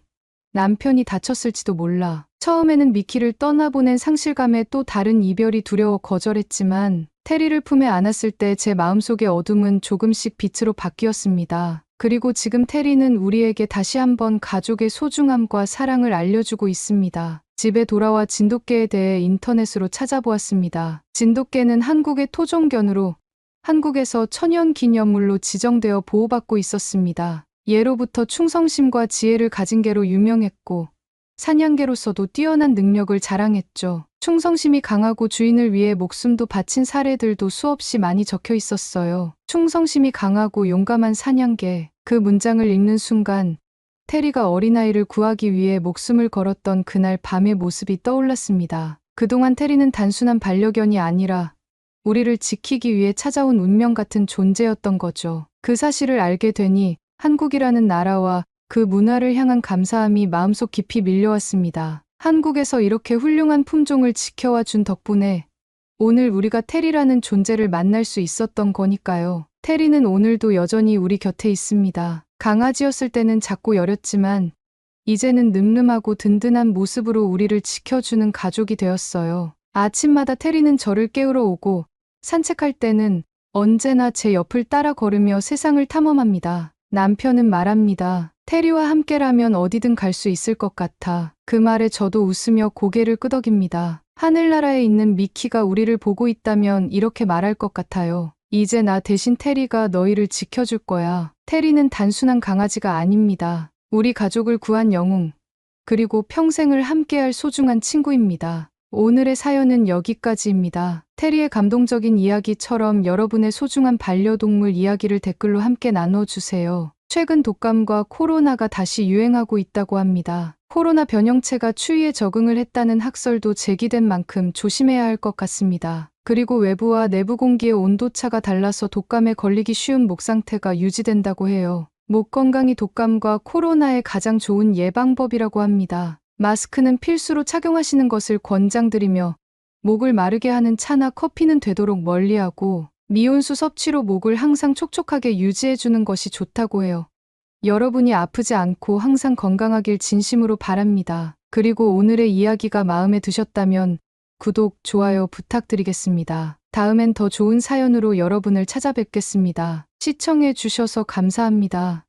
남편이 다쳤을지도 몰라. 처음에는 미키를 떠나보낸 상실감에 또 다른 이별이 두려워 거절했지만 테리를 품에 안았을 때 제 마음속의 어둠은 조금씩 빛으로 바뀌었습니다. 그리고 지금 테리는 우리에게 다시 한번 가족의 소중함과 사랑을 알려주고 있습니다. 집에 돌아와 진돗개에 대해 인터넷으로 찾아보았습니다. 진돗개는 한국의 토종견으로 한국에서 천연기념물로 지정되어 보호받고 있었습니다. 예로부터 충성심과 지혜를 가진 개로 유명했고 사냥개로서도 뛰어난 능력을 자랑했죠. 충성심이 강하고 주인을 위해 목숨도 바친 사례들도 수없이 많이 적혀 있었어요. 충성심이 강하고 용감한 사냥개. 그 문장을 읽는 순간 테리가 어린아이를 구하기 위해 목숨을 걸었던 그날 밤의 모습이 떠올랐습니다. 그동안 테리는 단순한 반려견이 아니라 우리를 지키기 위해 찾아온 운명 같은 존재였던 거죠. 그 사실을 알게 되니 한국이라는 나라와 그 문화를 향한 감사함이 마음속 깊이 밀려왔습니다. 한국에서 이렇게 훌륭한 품종을 지켜와 준 덕분에 오늘 우리가 테리라는 존재를 만날 수 있었던 거니까요. 테리는 오늘도 여전히 우리 곁에 있습니다. 강아지였을 때는 작고 여렸지만 이제는 늠름하고 든든한 모습으로 우리를 지켜주는 가족이 되었어요. 아침마다 테리는 저를 깨우러 오고 산책할 때는 언제나 제 옆을 따라 걸으며 세상을 탐험합니다. 남편은 말합니다. 테리와 함께라면 어디든 갈 수 있을 것 같아. 그 말에 저도 웃으며 고개를 끄덕입니다. 하늘나라에 있는 미키가 우리를 보고 있다면 이렇게 말할 것 같아요. 이제 나 대신 테리가 너희를 지켜줄 거야. 테리는 단순한 강아지가 아닙니다. 우리 가족을 구한 영웅, 그리고 평생을 함께할 소중한 친구입니다. 오늘의 사연은 여기까지입니다. 테리의 감동적인 이야기처럼 여러분의 소중한 반려동물 이야기를 댓글로 함께 나눠주세요. 최근 독감과 코로나가 다시 유행하고 있다고 합니다. 코로나 변형체가 추위에 적응을 했다는 학설도 제기된 만큼 조심해야 할 것 같습니다. 그리고 외부와 내부 공기의 온도차가 달라서 독감에 걸리기 쉬운 목 상태가 유지된다고 해요. 목 건강이 독감과 코로나의 가장 좋은 예방법이라고 합니다. 마스크는 필수로 착용하시는 것을 권장드리며 목을 마르게 하는 차나 커피는 되도록 멀리하고 미온수 섭취로 목을 항상 촉촉하게 유지해주는 것이 좋다고 해요. 여러분이 아프지 않고 항상 건강하길 진심으로 바랍니다. 그리고 오늘의 이야기가 마음에 드셨다면 구독, 좋아요 부탁드리겠습니다. 다음엔 더 좋은 사연으로 여러분을 찾아뵙겠습니다. 시청해 주셔서 감사합니다.